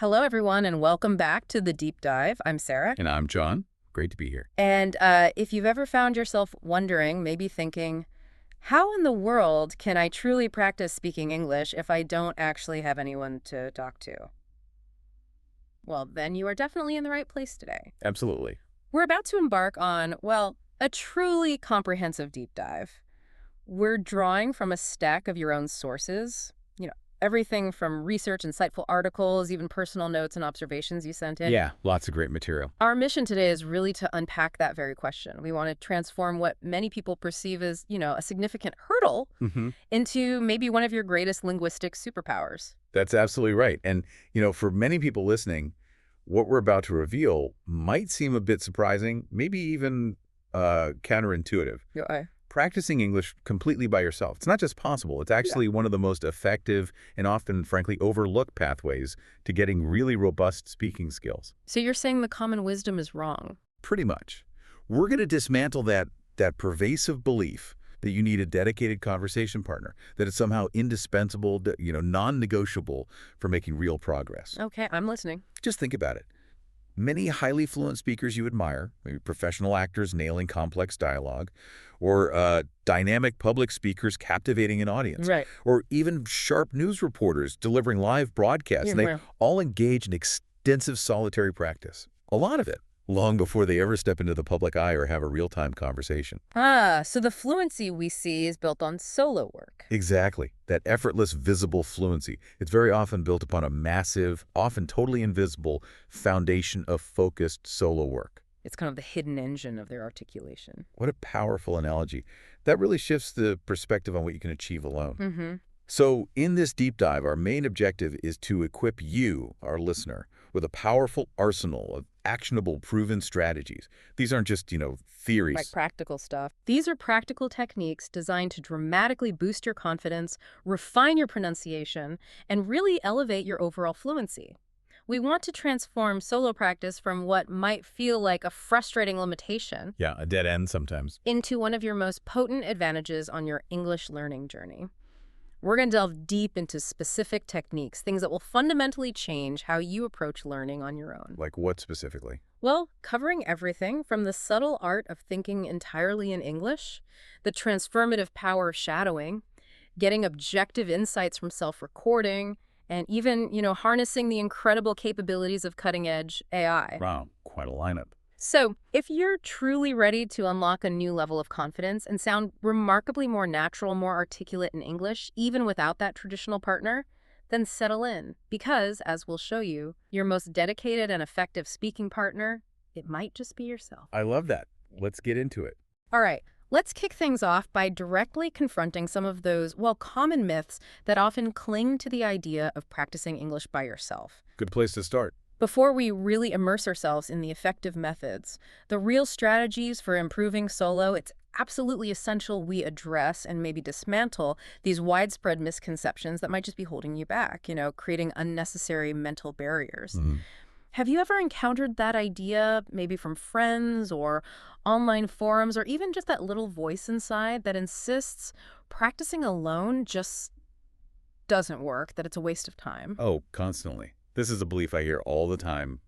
Hello, everyone, and welcome back to The Deep Dive. I'm Sarah. And I'm John. Great to be here. And if you've ever found yourself wondering, maybe thinking, how in the world can I truly practice speaking English if I don't actually have anyone to talk to? Well, then you are definitely in the right place today. Absolutely. We're about to embark on, well, a truly comprehensive deep dive. We're drawing from a stack of your own sources, everything from research, insightful articles, even personal notes and observations you sent in. Yeah, lots of great material. Our mission today is really to unpack that very question. We want to transform what many people perceive as, a significant hurdle into maybe one of your greatest linguistic superpowers. That's absolutely right. And, for many people listening, what we're about to reveal might seem a bit surprising, maybe even counterintuitive. Yeah. Practicing English completely by yourself. It's not just possible. It's actually one of the most effective and often, frankly, overlooked pathways to getting really robust speaking skills. So you're saying the common wisdom is wrong? Pretty much. We're going to dismantle that pervasive belief that you need a dedicated conversation partner, that it's somehow indispensable, non-negotiable for making real progress. Okay, I'm listening. Just think about it. Many highly fluent speakers you admire, maybe professional actors nailing complex dialogue, or dynamic public speakers captivating an audience, right, or even sharp news reporters delivering live broadcasts, and they all engage in extensive solitary practice. A lot of it, long before they ever step into the public eye or have a real-time conversation. So the fluency we see is built on solo work. Exactly. That effortless, visible fluency. It's very often built upon a massive, often totally invisible foundation of focused solo work. It's kind of the hidden engine of their articulation. What a powerful analogy. That really shifts the perspective on what you can achieve alone. Mm-hmm. So in this deep dive, our main objective is to equip you, our listener, with a powerful arsenal of actionable, proven strategies. These aren't just, theories. Like practical stuff. These are practical techniques designed to dramatically boost your confidence, refine your pronunciation, and really elevate your overall fluency. We want to transform solo practice from what might feel like a frustrating limitation, Yeah, a dead end sometimes, into one of your most potent advantages on your English learning journey. We're going to delve deep into specific techniques, things that will fundamentally change how you approach learning on your own. Like what specifically? Well, covering everything from the subtle art of thinking entirely in English, the transformative power of shadowing, getting objective insights from self-recording, and even, harnessing the incredible capabilities of cutting-edge AI. Wow, quite a lineup. So, if you're truly ready to unlock a new level of confidence and sound remarkably more natural, more articulate in English, even without that traditional partner, then settle in. Because, as we'll show you, your most dedicated and effective speaking partner, it might just be yourself. I love that. Let's get into it. All right, let's kick things off by directly confronting some of those, common myths that often cling to the idea of practicing English by yourself. Good place to start. Before we really immerse ourselves in the effective methods, the real strategies for improving solo, it's absolutely essential we address and maybe dismantle these widespread misconceptions that might just be holding you back, creating unnecessary mental barriers. Have you ever encountered that idea, maybe from friends or online forums, or even just that little voice inside that insists practicing alone just doesn't work, that it's a waste of time? Oh, constantly. This is a belief I hear all the time,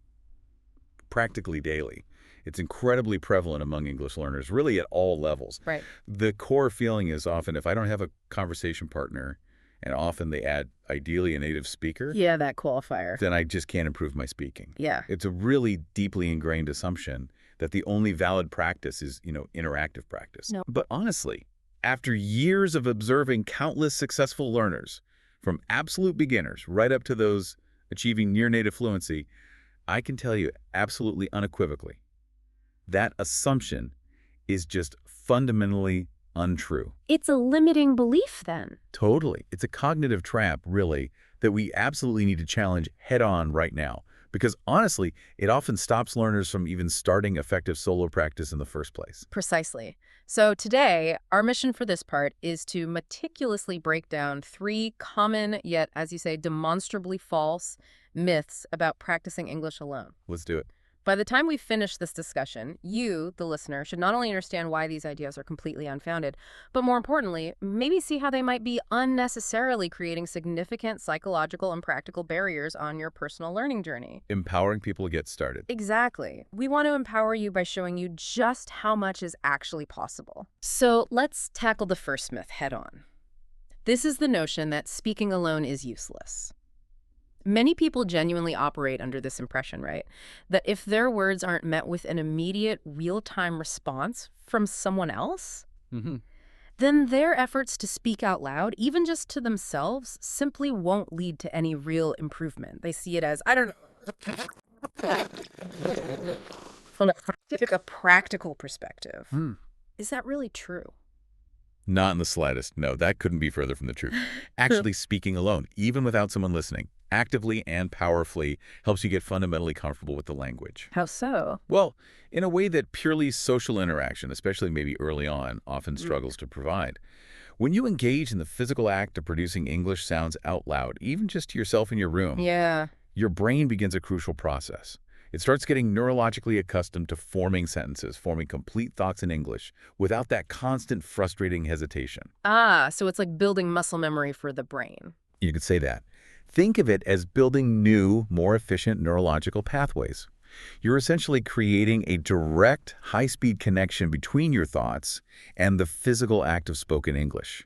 practically daily. It's incredibly prevalent among English learners, really at all levels. Right. The core feeling is often if I don't have a conversation partner, and often they add ideally a native speaker, Yeah, that qualifier. then I just can't improve my speaking. Yeah. It's a really deeply ingrained assumption that the only valid practice is, interactive practice. No. But honestly, after years of observing countless successful learners, from absolute beginners right up to those achieving near-native fluency, I can tell you absolutely unequivocally, that assumption is just fundamentally untrue. It's a limiting belief then. Totally. It's a cognitive trap, really, that we absolutely need to challenge head-on right now. Because honestly, it often stops learners from even starting effective solo practice in the first place. Precisely. So today, our mission for this part is to meticulously break down 3 common, yet, as you say, demonstrably false myths about practicing English alone. Let's do it. By the time we finish this discussion, you, the listener, should not only understand why these ideas are completely unfounded, but more importantly, maybe see how they might be unnecessarily creating significant psychological and practical barriers on your personal learning journey. Empowering people to get started. Exactly. We want to empower you by showing you just how much is actually possible. So let's tackle the first myth head on. This is the notion that speaking alone is useless. Many people genuinely operate under this impression, right? That if their words aren't met with an immediate, real-time response from someone else, Mm-hmm. then their efforts to speak out loud, even just to themselves, simply won't lead to any real improvement. They see it as, I don't know, from a practical perspective. Is that really true? Not in the slightest. No, that couldn't be further from the truth. Actually, speaking alone, even without someone listening, actively and powerfully helps you get fundamentally comfortable with the language. How so? Well, in a way that purely social interaction, especially maybe early on, often struggles to provide. When you engage in the physical act of producing English sounds out loud, even just to yourself in your room, Yeah. your brain begins a crucial process. It starts getting neurologically accustomed to forming sentences, forming complete thoughts in English, without that constant frustrating hesitation. So it's like building muscle memory for the brain. You could say that. Think of it as building new, more efficient neurological pathways. You're essentially creating a direct, high-speed connection between your thoughts and the physical act of spoken English.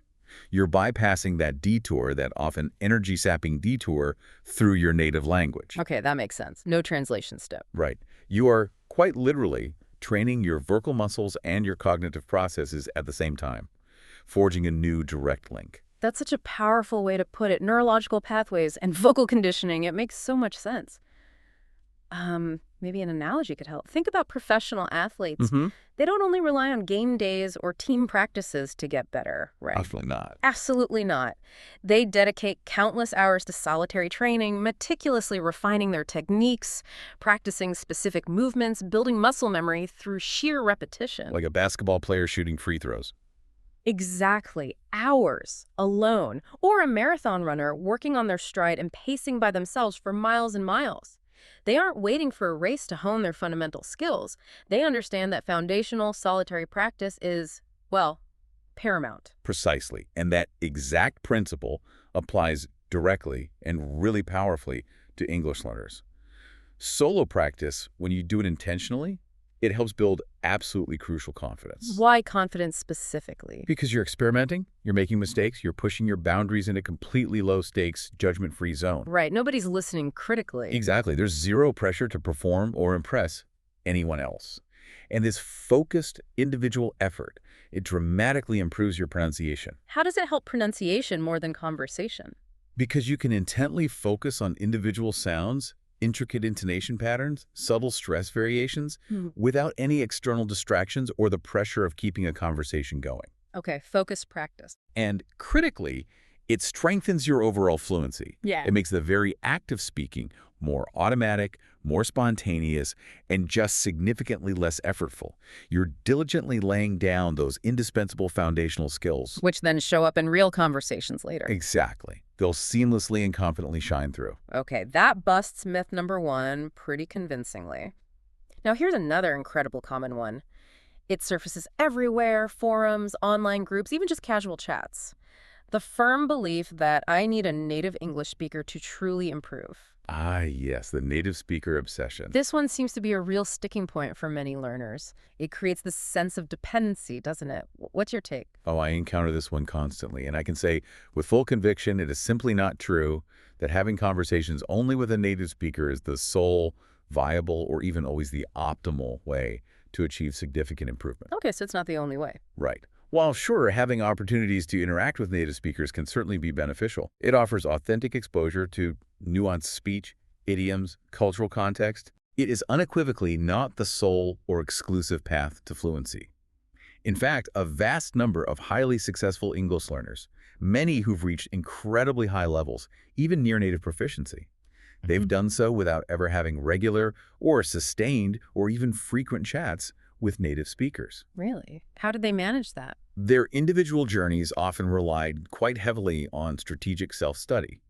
You're bypassing that detour, that often energy-sapping detour, through your native language. Okay, that makes sense. No translation step. Right. You are, quite literally, training your vocal muscles and your cognitive processes at the same time, forging a new direct link. That's such a powerful way to put it. Neurological pathways and vocal conditioning. It makes so much sense. Maybe an analogy could help. Think about professional athletes. They don't only rely on game days or team practices to get better, right? Absolutely not. Absolutely not. They dedicate countless hours to solitary training, meticulously refining their techniques, practicing specific movements, building muscle memory through sheer repetition. Like a basketball player shooting free throws. Exactly. Hours alone. Or a marathon runner working on their stride and pacing by themselves for miles and miles. They aren't waiting for a race to hone their fundamental skills. They understand that foundational solitary practice is, well, paramount. Precisely. And that exact principle applies directly and really powerfully to English learners. Solo practice, when you do it intentionally, it helps build absolutely crucial confidence. Why confidence specifically? Because you're experimenting, you're making mistakes, you're pushing your boundaries in a completely low-stakes, judgment-free zone. Right. Nobody's listening critically. Exactly. There's zero pressure to perform or impress anyone else. And this focused individual effort, it dramatically improves your pronunciation. How does it help pronunciation more than conversation? Because you can intently focus on individual sounds, intricate intonation patterns, subtle stress variations, without any external distractions or the pressure of keeping a conversation going. Okay, focused practice. And critically, it strengthens your overall fluency. Yeah. It makes the very act of speaking more automatic, more spontaneous, and just significantly less effortful. You're diligently laying down those indispensable foundational skills. Which then show up in real conversations later. Exactly. They'll seamlessly and confidently shine through. Okay, that busts myth number one pretty convincingly. Now here's another incredible common one. It surfaces everywhere, forums, online groups, even just casual chats. The firm belief that I need a native English speaker to truly improve. Ah, yes, the native speaker obsession. This one seems to be a real sticking point for many learners. It creates this sense of dependency, doesn't it? What's your take? Oh, I encounter this one constantly, and I can say with full conviction it is simply not true that having conversations only with a native speaker is the sole, viable, or even always the optimal way to achieve significant improvement. Okay, so it's not the only way. Right. While sure, having opportunities to interact with native speakers can certainly be beneficial, it offers authentic exposure to nuanced speech, idioms, cultural context. It is unequivocally not the sole or exclusive path to fluency. In fact, a vast number of highly successful English learners, many who've reached incredibly high levels, even near native proficiency, they've done so without ever having regular or sustained or even frequent chats with native speakers. Really? How did they manage that? Their individual journeys often relied quite heavily on strategic self-study.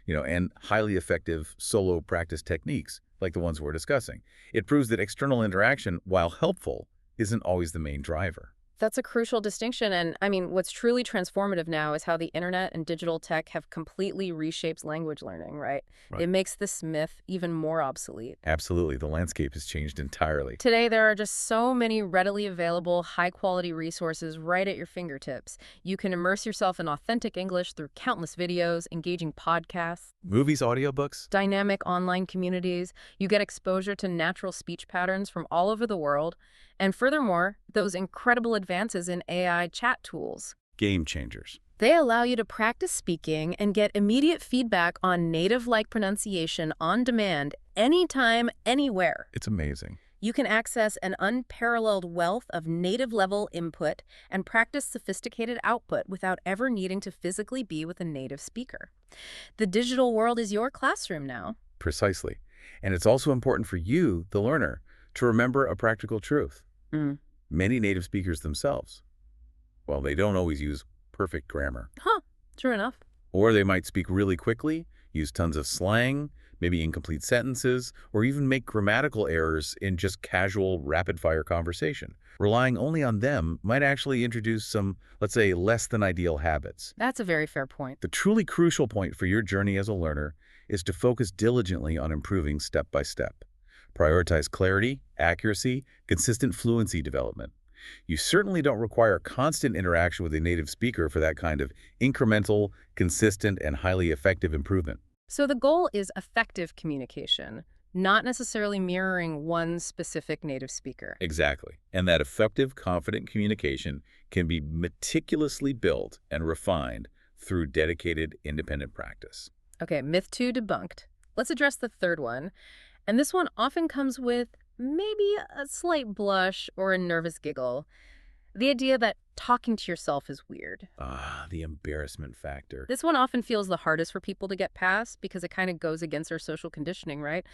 and highly effective solo practice techniques like the ones we're discussing. It proves that external interaction, while helpful, isn't always the main driver. That's a crucial distinction. And I mean, what's truly transformative now is how the internet and digital tech have completely reshaped language learning, right? Right. It makes this myth even more obsolete. Absolutely. The landscape has changed entirely. Today, there are just so many readily available, high-quality resources right at your fingertips. You can immerse yourself in authentic English through countless videos, engaging podcasts, Movies, audiobooks? dynamic online communities. You get exposure to natural speech patterns from all over the world. And furthermore, those incredible advances in AI chat tools. Game changers. They allow you to practice speaking and get immediate feedback on native-like pronunciation on demand, anytime, anywhere. It's amazing. You can access an unparalleled wealth of native-level input and practice sophisticated output without ever needing to physically be with a native speaker. The digital world is your classroom now. Precisely. And it's also important for you, the learner, to remember a practical truth. Many native speakers themselves, well, they don't always use perfect grammar. True enough. Or they might speak really quickly, use tons of slang, maybe incomplete sentences, or even make grammatical errors in just casual, rapid-fire conversation. Relying only on them might actually introduce some, let's say, less than ideal habits. That's a very fair point. The truly crucial point for your journey as a learner is to focus diligently on improving step by step. Prioritize clarity, accuracy, consistent fluency development. You certainly don't require constant interaction with a native speaker for that kind of incremental, consistent, and highly effective improvement. So the goal is effective communication, not necessarily mirroring one specific native speaker. Exactly. And that effective, confident communication can be meticulously built and refined through dedicated, independent practice. Okay, myth 2 debunked. Let's address the third one. And this one often comes with maybe a slight blush or a nervous giggle. The idea that talking to yourself is weird. The embarrassment factor. This one often feels the hardest for people to get past because it kind of goes against our social conditioning, right?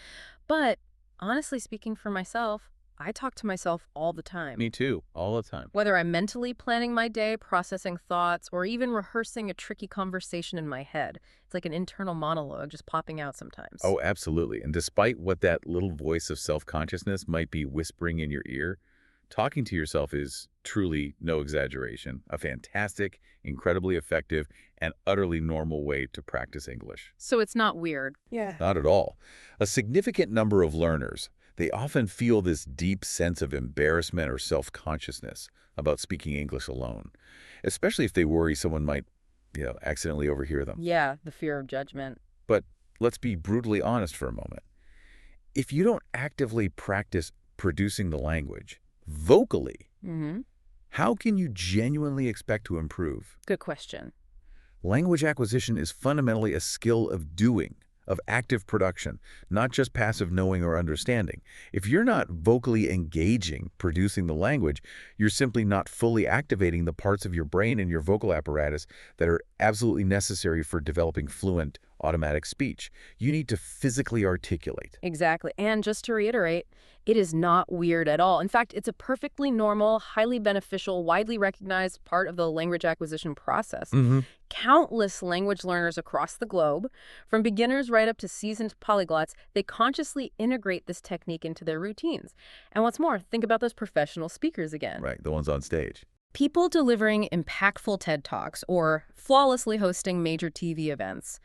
But honestly speaking for myself, I talk to myself all the time. Me too, all the time. Whether I'm mentally planning my day, processing thoughts, or even rehearsing a tricky conversation in my head. It's like an internal monologue just popping out sometimes. Oh, absolutely. And despite what that little voice of self-consciousness might be whispering in your ear, talking to yourself is truly, no exaggeration, a fantastic, incredibly effective, and utterly normal way to practice English. So it's not weird. Yeah. Not at all. A significant number of learners, they often feel this deep sense of embarrassment or self-consciousness about speaking English alone, especially if they worry someone might, accidentally overhear them. Yeah, the fear of judgment. But let's be brutally honest for a moment. If you don't actively practice producing the language vocally, how can you genuinely expect to improve? Good question. Language acquisition is fundamentally a skill of doing, of active production, not just passive knowing or understanding. If you're not vocally engaging producing the language, you're simply not fully activating the parts of your brain and your vocal apparatus that are absolutely necessary for developing fluent, automatic speech. You need to physically articulate. Exactly. And just to reiterate, it is not weird at all. In fact, it's a perfectly normal, highly beneficial, widely recognized part of the language acquisition process. Countless language learners across the globe, from beginners right up to seasoned polyglots, they consciously integrate this technique into their routines. And what's more, think about those professional speakers again. Right, the ones on stage. People delivering impactful TED Talks or flawlessly hosting major TV events.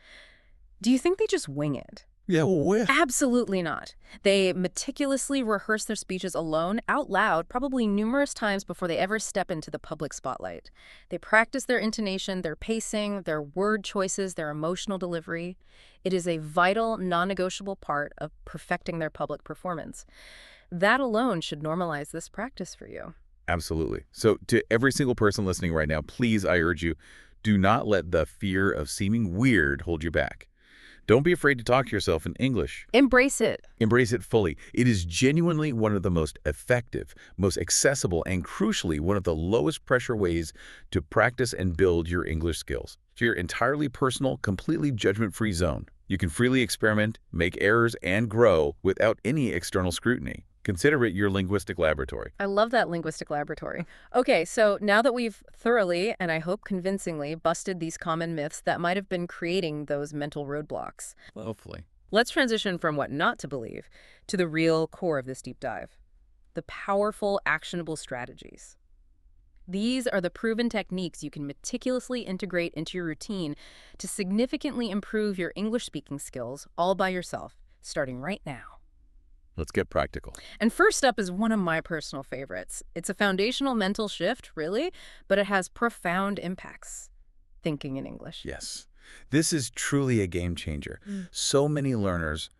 Do you think they just wing it? Yeah, well, Absolutely not. They meticulously rehearse their speeches alone, out loud, probably numerous times before they ever step into the public spotlight. They practice their intonation, their pacing, their word choices, their emotional delivery. It is a vital, non-negotiable part of perfecting their public performance. That alone should normalize this practice for you. Absolutely. So to every single person listening right now, please, I urge you, do not let the fear of seeming weird hold you back. Don't be afraid to talk to yourself in English. Embrace it. Embrace it fully. It is genuinely one of the most effective, most accessible, and crucially, one of the lowest pressure ways to practice and build your English skills. It's your entirely personal, completely judgment-free zone. You can freely experiment, make errors, and grow without any external scrutiny. Consider it your linguistic laboratory. I love that linguistic laboratory. Okay, so now that we've thoroughly, and I hope convincingly, busted these common myths that might have been creating those mental roadblocks, Hopefully. let's transition from what not to believe to the real core of this deep dive: the powerful, actionable strategies. These are the proven techniques you can meticulously integrate into your routine to significantly improve your English speaking skills all by yourself, starting right now. Let's get practical. And first up is one of my personal favorites. It's a foundational mental shift, really, but it has profound impacts. Thinking in English. Yes. This is truly a game changer. Mm. So many learners,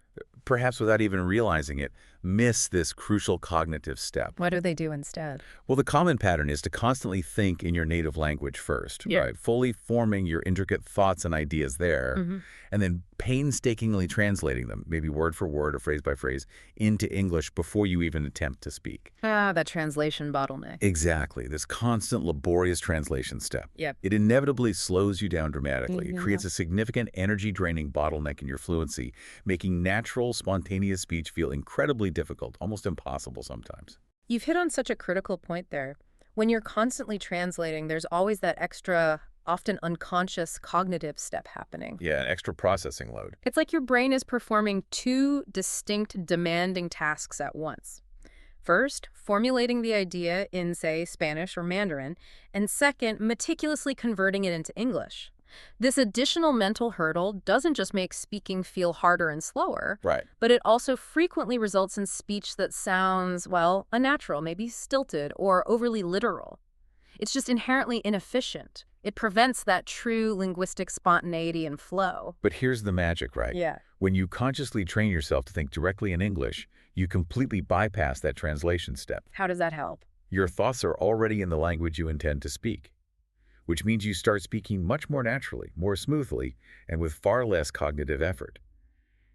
perhaps without even realizing it, miss this crucial cognitive step. What do they do instead? Well, the common pattern is to constantly think in your native language first, Yeah. right? Fully forming your intricate thoughts and ideas there, and then painstakingly translating them, maybe word for word or phrase by phrase, into English before you even attempt to speak. Ah, that translation bottleneck. Exactly. This constant laborious translation step. Yep. It inevitably slows you down dramatically. It Yeah. creates a significant energy-draining bottleneck in your fluency, making natural, spontaneous speech feel incredibly difficult, almost impossible sometimes. You've hit on such a critical point there. When you're constantly translating, there's always that extra, often unconscious cognitive step happening. Yeah, an extra processing load. It's like your brain is performing two distinct, demanding tasks at once. First, formulating the idea in, say, Spanish or Mandarin, and second, meticulously converting it into English. This additional mental hurdle doesn't just make speaking feel harder and slower, Right. but it also frequently results in speech that sounds, well, unnatural, maybe stilted, or overly literal. It's just inherently inefficient. It prevents that true linguistic spontaneity and flow. But here's the magic, right? Yeah. When you consciously train yourself to think directly in English, you completely bypass that translation step. How does that help? Your thoughts are already in the language you intend to speak, which means you start speaking much more naturally, more smoothly, and with far less cognitive effort.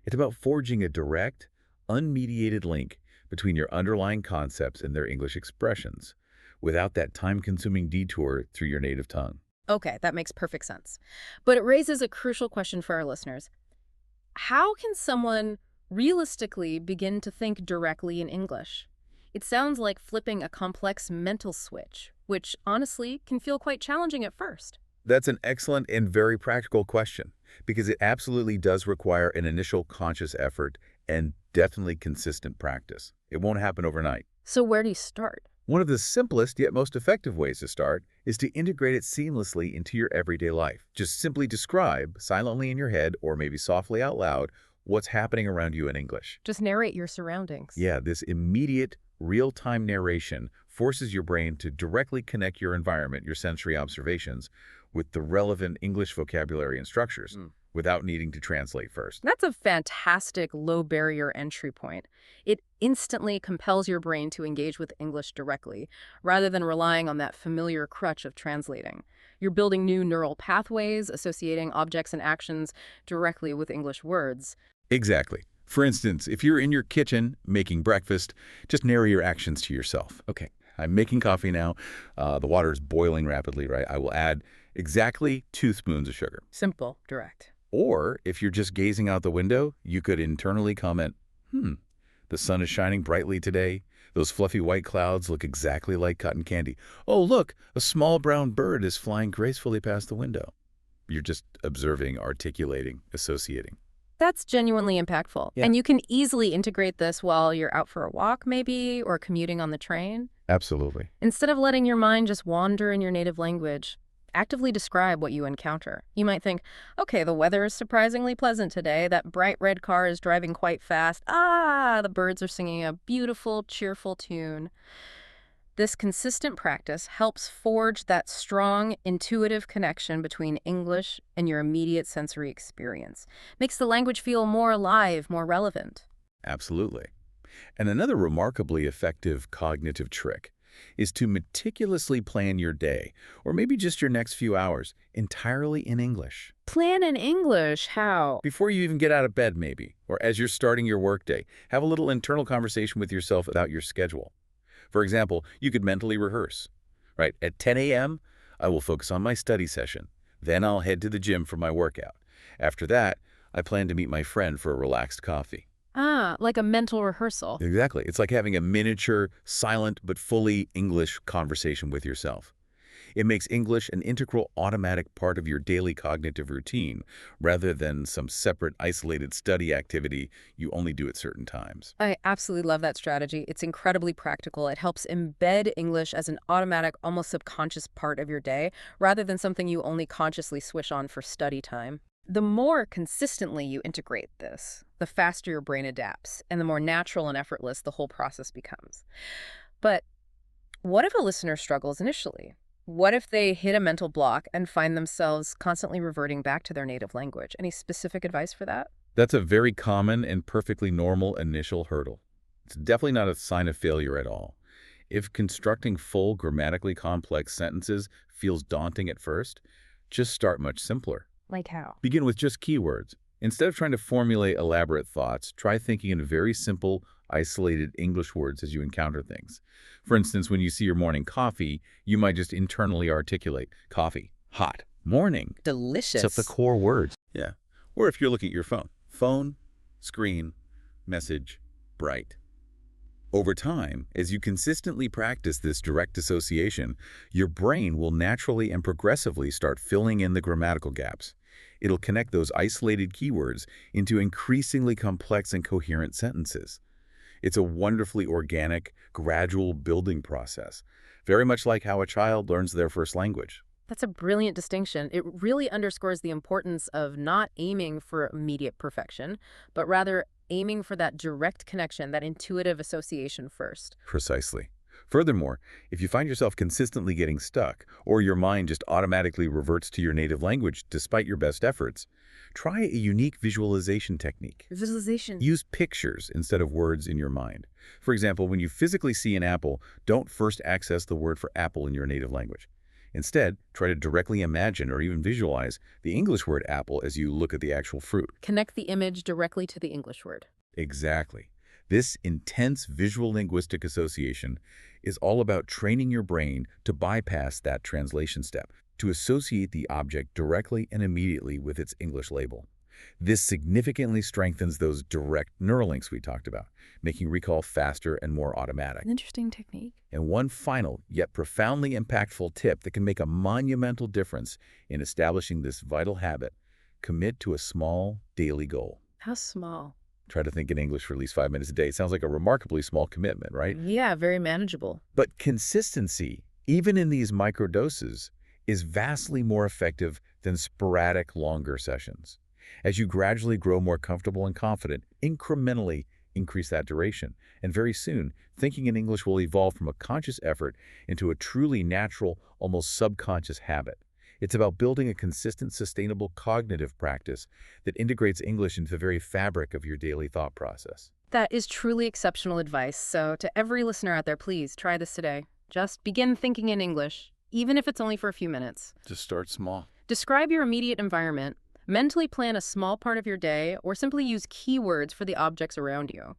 It's about forging a direct, unmediated link between your underlying concepts and their English expressions, without that time-consuming detour through your native tongue. Okay, that makes perfect sense. But it raises a crucial question for our listeners. How can someone realistically begin to think directly in English? It sounds like flipping a complex mental switch, which honestly can feel quite challenging at first. That's an excellent and very practical question, because it absolutely does require an initial conscious effort and definitely consistent practice. It won't happen overnight. So where do you start? One of the simplest yet most effective ways to start is to integrate it seamlessly into your everyday life. Just simply describe, silently in your head or maybe softly out loud, what's happening around you in English. Just narrate your surroundings. Yeah, this immediate, real-time narration forces your brain to directly connect your environment, your sensory observations, with the relevant English vocabulary and structures, without needing to translate first. That's a fantastic low barrier entry point. It instantly compels your brain to engage with English directly, rather than relying on that familiar crutch of translating. You're building new neural pathways, associating objects and actions directly with English words. Exactly. For instance, if you're in your kitchen making breakfast, just narrate your actions to yourself. Okay, I'm making coffee now. The water is boiling rapidly, right? I will add exactly 2 spoons of sugar. Simple, direct. Or if you're just gazing out the window, you could internally comment, the sun is shining brightly today. Those fluffy white clouds look exactly like cotton candy. Oh, look, a small brown bird is flying gracefully past the window. You're just observing, articulating, associating. That's genuinely impactful. Yeah. And you can easily integrate this while you're out for a walk, maybe, or commuting on the train. Absolutely. Instead of letting your mind just wander in your native language, actively describe what you encounter. You might think, okay, the weather is surprisingly pleasant today. That bright red car is driving quite fast. Ah, the birds are singing a beautiful, cheerful tune. This consistent practice helps forge that strong, intuitive connection between English and your immediate sensory experience. Makes the language feel more alive, more relevant. Absolutely. And another remarkably effective cognitive trick is to meticulously plan your day, or maybe just your next few hours, entirely in English. Plan in English, how? Before you even get out of bed, maybe, or as you're starting your workday, have a little internal conversation with yourself about your schedule. For example, you could mentally rehearse, right? At 10 a.m., I will focus on my study session. Then I'll head to the gym for my workout. After that, I plan to meet my friend for a relaxed coffee. Ah, like a mental rehearsal. Exactly. It's like having a miniature, silent, but fully English conversation with yourself. It makes English an integral automatic part of your daily cognitive routine, rather than some separate, isolated study activity you only do at certain times. I absolutely love that strategy. It's incredibly practical. It helps embed English as an automatic, almost subconscious part of your day, rather than something you only consciously switch on for study time. The more consistently you integrate this, the faster your brain adapts, and the more natural and effortless the whole process becomes. But what if a listener struggles initially? What if they hit a mental block and find themselves constantly reverting back to their native language? Any specific advice for that? That's a very common and perfectly normal initial hurdle. It's definitely not a sign of failure at all. If constructing full, grammatically complex sentences feels daunting at first, just start much simpler. Like how? Begin with just keywords. Instead of trying to formulate elaborate thoughts, try thinking in very simple, isolated English words as you encounter things. For instance, when you see your morning coffee, you might just internally articulate coffee, hot, morning. Delicious. The core words. Yeah. Or if you're looking at your phone, screen, message, bright. Over time, as you consistently practice this direct association, your brain will naturally and progressively start filling in the grammatical gaps. It'll connect those isolated keywords into increasingly complex and coherent sentences. It's a wonderfully organic, gradual building process, very much like how a child learns their first language. That's a brilliant distinction. It really underscores the importance of not aiming for immediate perfection, but rather aiming for that direct connection, that intuitive association first. Precisely. Furthermore, if you find yourself consistently getting stuck, or your mind just automatically reverts to your native language despite your best efforts, try a unique visualization technique. Visualization. Use pictures instead of words in your mind. For example, when you physically see an apple, don't first access the word for apple in your native language. Instead, try to directly imagine or even visualize the English word apple as you look at the actual fruit. Connect the image directly to the English word. Exactly. This intense visual linguistic association is all about training your brain to bypass that translation step, to associate the object directly and immediately with its English label. This significantly strengthens those direct neural links we talked about, making recall faster and more automatic. An interesting technique. And one final, yet profoundly impactful tip that can make a monumental difference in establishing this vital habit: commit to a small daily goal. How small? Try to think in English for at least 5 minutes a day. Sounds like a remarkably small commitment, right? Yeah, very manageable. But consistency, even in these microdoses, is vastly more effective than sporadic, longer sessions. As you gradually grow more comfortable and confident, incrementally increase that duration. And very soon, thinking in English will evolve from a conscious effort into a truly natural, almost subconscious habit. It's about building a consistent, sustainable cognitive practice that integrates English into the very fabric of your daily thought process. That is truly exceptional advice. So to every listener out there, please try this today. Just begin thinking in English, even if it's only for a few minutes. Just start small. Describe your immediate environment, mentally plan a small part of your day, or simply use keywords for the objects around you.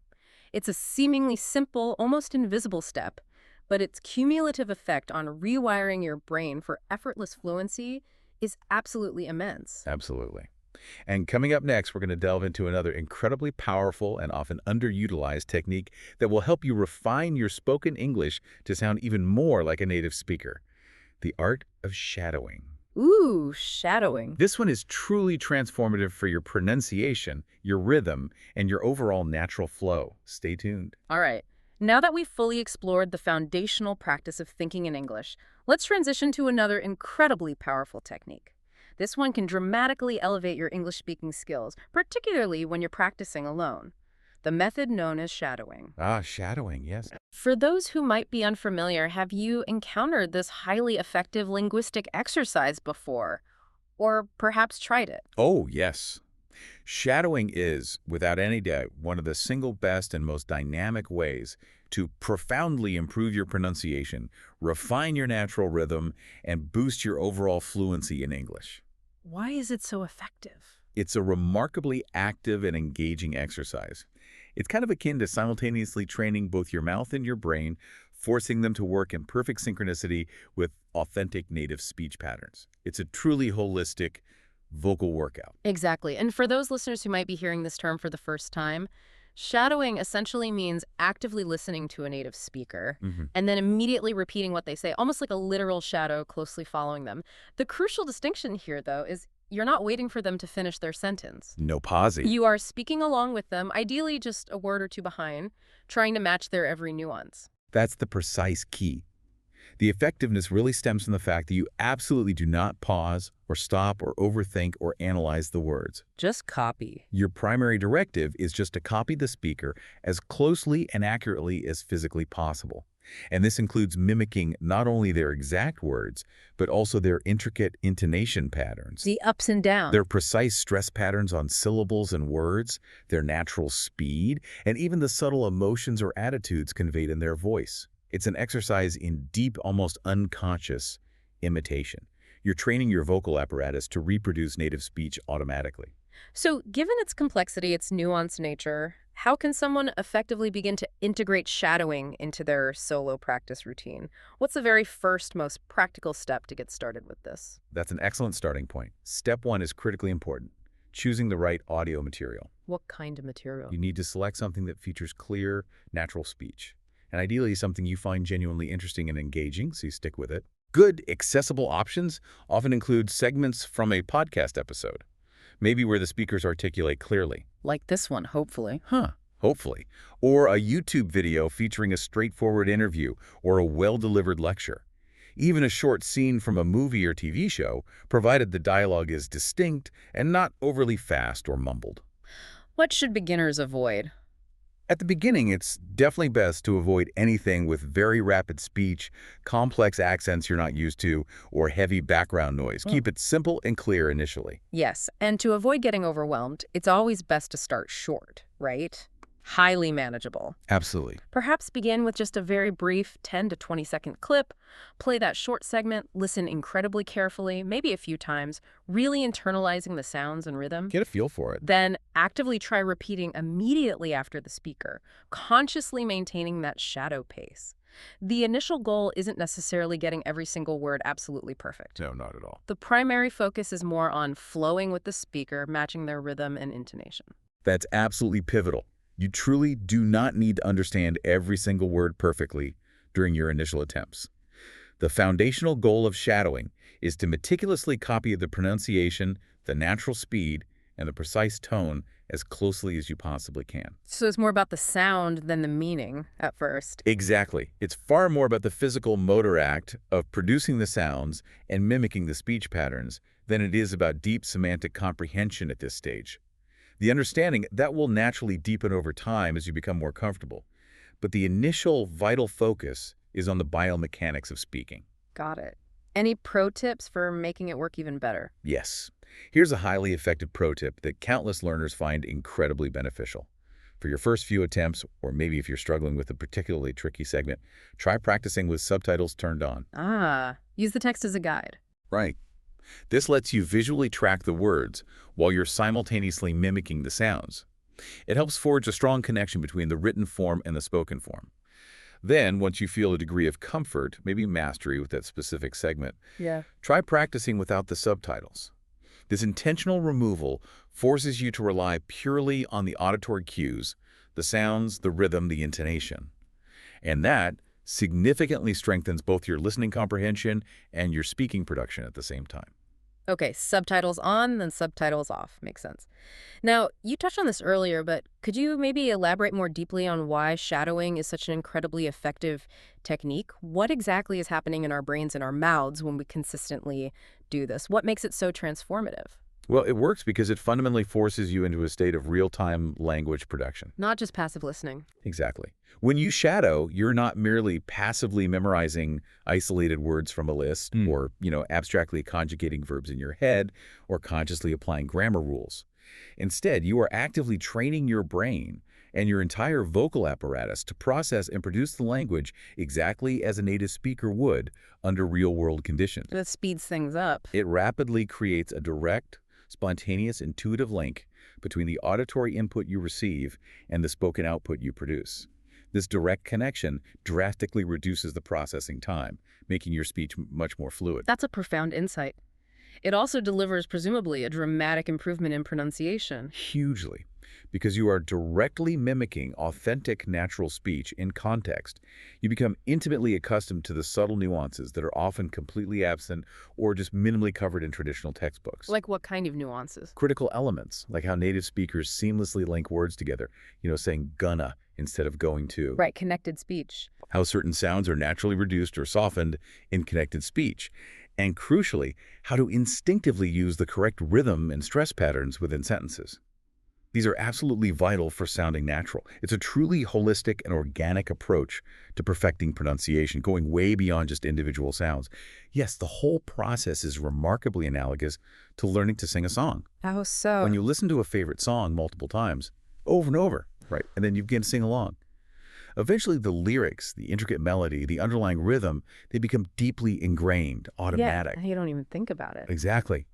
It's a seemingly simple, almost invisible step, but its cumulative effect on rewiring your brain for effortless fluency is absolutely immense. Absolutely. And coming up next, we're going to delve into another incredibly powerful and often underutilized technique that will help you refine your spoken English to sound even more like a native speaker: the art of shadowing. Ooh, shadowing. This one is truly transformative for your pronunciation, your rhythm, and your overall natural flow. Stay tuned. All right. Now that we've fully explored the foundational practice of thinking in English, let's transition to another incredibly powerful technique. This one can dramatically elevate your English-speaking skills, particularly when you're practicing alone. The method known as shadowing. Shadowing, yes. For those who might be unfamiliar, have you encountered this highly effective linguistic exercise before? Or perhaps tried it? Oh, yes. Shadowing is, without any doubt, one of the single best and most dynamic ways to profoundly improve your pronunciation, refine your natural rhythm, and boost your overall fluency in English. Why is it so effective? It's a remarkably active and engaging exercise. It's kind of akin to simultaneously training both your mouth and your brain, forcing them to work in perfect synchronicity with authentic native speech patterns. It's a truly holistic vocal workout. Exactly. And for those listeners who might be hearing this term for the first time, Shadowing essentially means actively listening to a native speaker Hmm. and then immediately repeating what they say, almost like a literal shadow closely following them. The crucial distinction here, though, is you're not waiting for them to finish their sentence. No pausing. You are speaking along with them, ideally just a word or two behind, trying to match their every nuance. That's the precise key. The effectiveness really stems from the fact that you absolutely do not pause or stop or overthink or analyze the words. Just copy. Your primary directive is just to copy the speaker as closely and accurately as physically possible. And this includes mimicking not only their exact words, but also their intricate intonation patterns, The ups and downs. their precise stress patterns on syllables and words, their natural speed, and even the subtle emotions or attitudes conveyed in their voice. It's an exercise in deep, almost unconscious imitation. You're training your vocal apparatus to reproduce native speech automatically. So, given its complexity, its nuanced nature, how can someone effectively begin to integrate shadowing into their solo practice routine? What's the very first, most practical step to get started with this? That's an excellent starting point. Step one is critically important: choosing the right audio material. What kind of material? You need to select something that features clear, natural speech, and ideally something you find genuinely interesting and engaging, so you stick with it. Good, accessible options often include segments from a podcast episode, maybe where the speakers articulate clearly. Like this one, hopefully. Hopefully. Or a YouTube video featuring a straightforward interview or a well-delivered lecture. Even a short scene from a movie or TV show, provided the dialogue is distinct and not overly fast or mumbled. What should beginners avoid? At the beginning, it's definitely best to avoid anything with very rapid speech, complex accents you're not used to, or heavy background noise. Keep it simple and clear initially. Yes, and to avoid getting overwhelmed, it's always best to start short, right? Highly manageable. Absolutely. Perhaps begin with just a very brief 10 to 20-second clip, play that short segment, listen incredibly carefully, maybe a few times, really internalizing the sounds and rhythm. Get a feel for it. Then actively try repeating immediately after the speaker, consciously maintaining that shadow pace. The initial goal isn't necessarily getting every single word absolutely perfect. No, not at all. The primary focus is more on flowing with the speaker, matching their rhythm and intonation. That's absolutely pivotal. You truly do not need to understand every single word perfectly during your initial attempts. The foundational goal of shadowing is to meticulously copy the pronunciation, the natural speed, and the precise tone as closely as you possibly can. So it's more about the sound than the meaning at first. Exactly. It's far more about the physical motor act of producing the sounds and mimicking the speech patterns than it is about deep semantic comprehension at this stage. The understanding that will naturally deepen over time as you become more comfortable. But the initial vital focus is on the biomechanics of speaking. Got it. Any pro tips for making it work even better? Yes. Here's a highly effective pro tip that countless learners find incredibly beneficial. For your first few attempts, or maybe if you're struggling with a particularly tricky segment, try practicing with subtitles turned on. Use the text as a guide. Right. This lets you visually track the words while you're simultaneously mimicking the sounds. It helps forge a strong connection between the written form and the spoken form. Then, once you feel a degree of comfort, maybe mastery with that specific segment, try practicing without the subtitles. This intentional removal forces you to rely purely on the auditory cues, the sounds, the rhythm, the intonation. And that significantly strengthens both your listening comprehension and your speaking production at the same time. Okay, subtitles on, then subtitles off. Makes sense. Now, you touched on this earlier, but could you maybe elaborate more deeply on why shadowing is such an incredibly effective technique? What exactly is happening in our brains and our mouths when we consistently do this? What makes it so transformative? Well, it works because it fundamentally forces you into a state of real-time language production. Not just passive listening. Exactly. When you shadow, you're not merely passively memorizing isolated words from a list or, abstractly conjugating verbs in your head or consciously applying grammar rules. Instead, you are actively training your brain and your entire vocal apparatus to process and produce the language exactly as a native speaker would under real-world conditions. That speeds things up. It rapidly creates a direct, spontaneous, intuitive link between the auditory input you receive and the spoken output you produce. This direct connection drastically reduces the processing time, making your speech much more fluid. That's a profound insight. It also delivers, presumably, a dramatic improvement in pronunciation. Hugely, because you are directly mimicking authentic natural speech in context. You become intimately accustomed to the subtle nuances that are often completely absent or just minimally covered in traditional textbooks. Like what kind of nuances? Critical elements, like how native speakers seamlessly link words together, saying gonna instead of going to. Right, connected speech. How certain sounds are naturally reduced or softened in connected speech. And crucially, how to instinctively use the correct rhythm and stress patterns within sentences. These are absolutely vital for sounding natural. It's a truly holistic and organic approach to perfecting pronunciation, going way beyond just individual sounds. Yes, the whole process is remarkably analogous to learning to sing a song. How so? When you listen to a favorite song multiple times, over and over, right, and then you begin to sing along, eventually the lyrics, the intricate melody, the underlying rhythm, they become deeply ingrained, automatic. Yeah, you don't even think about it. Exactly.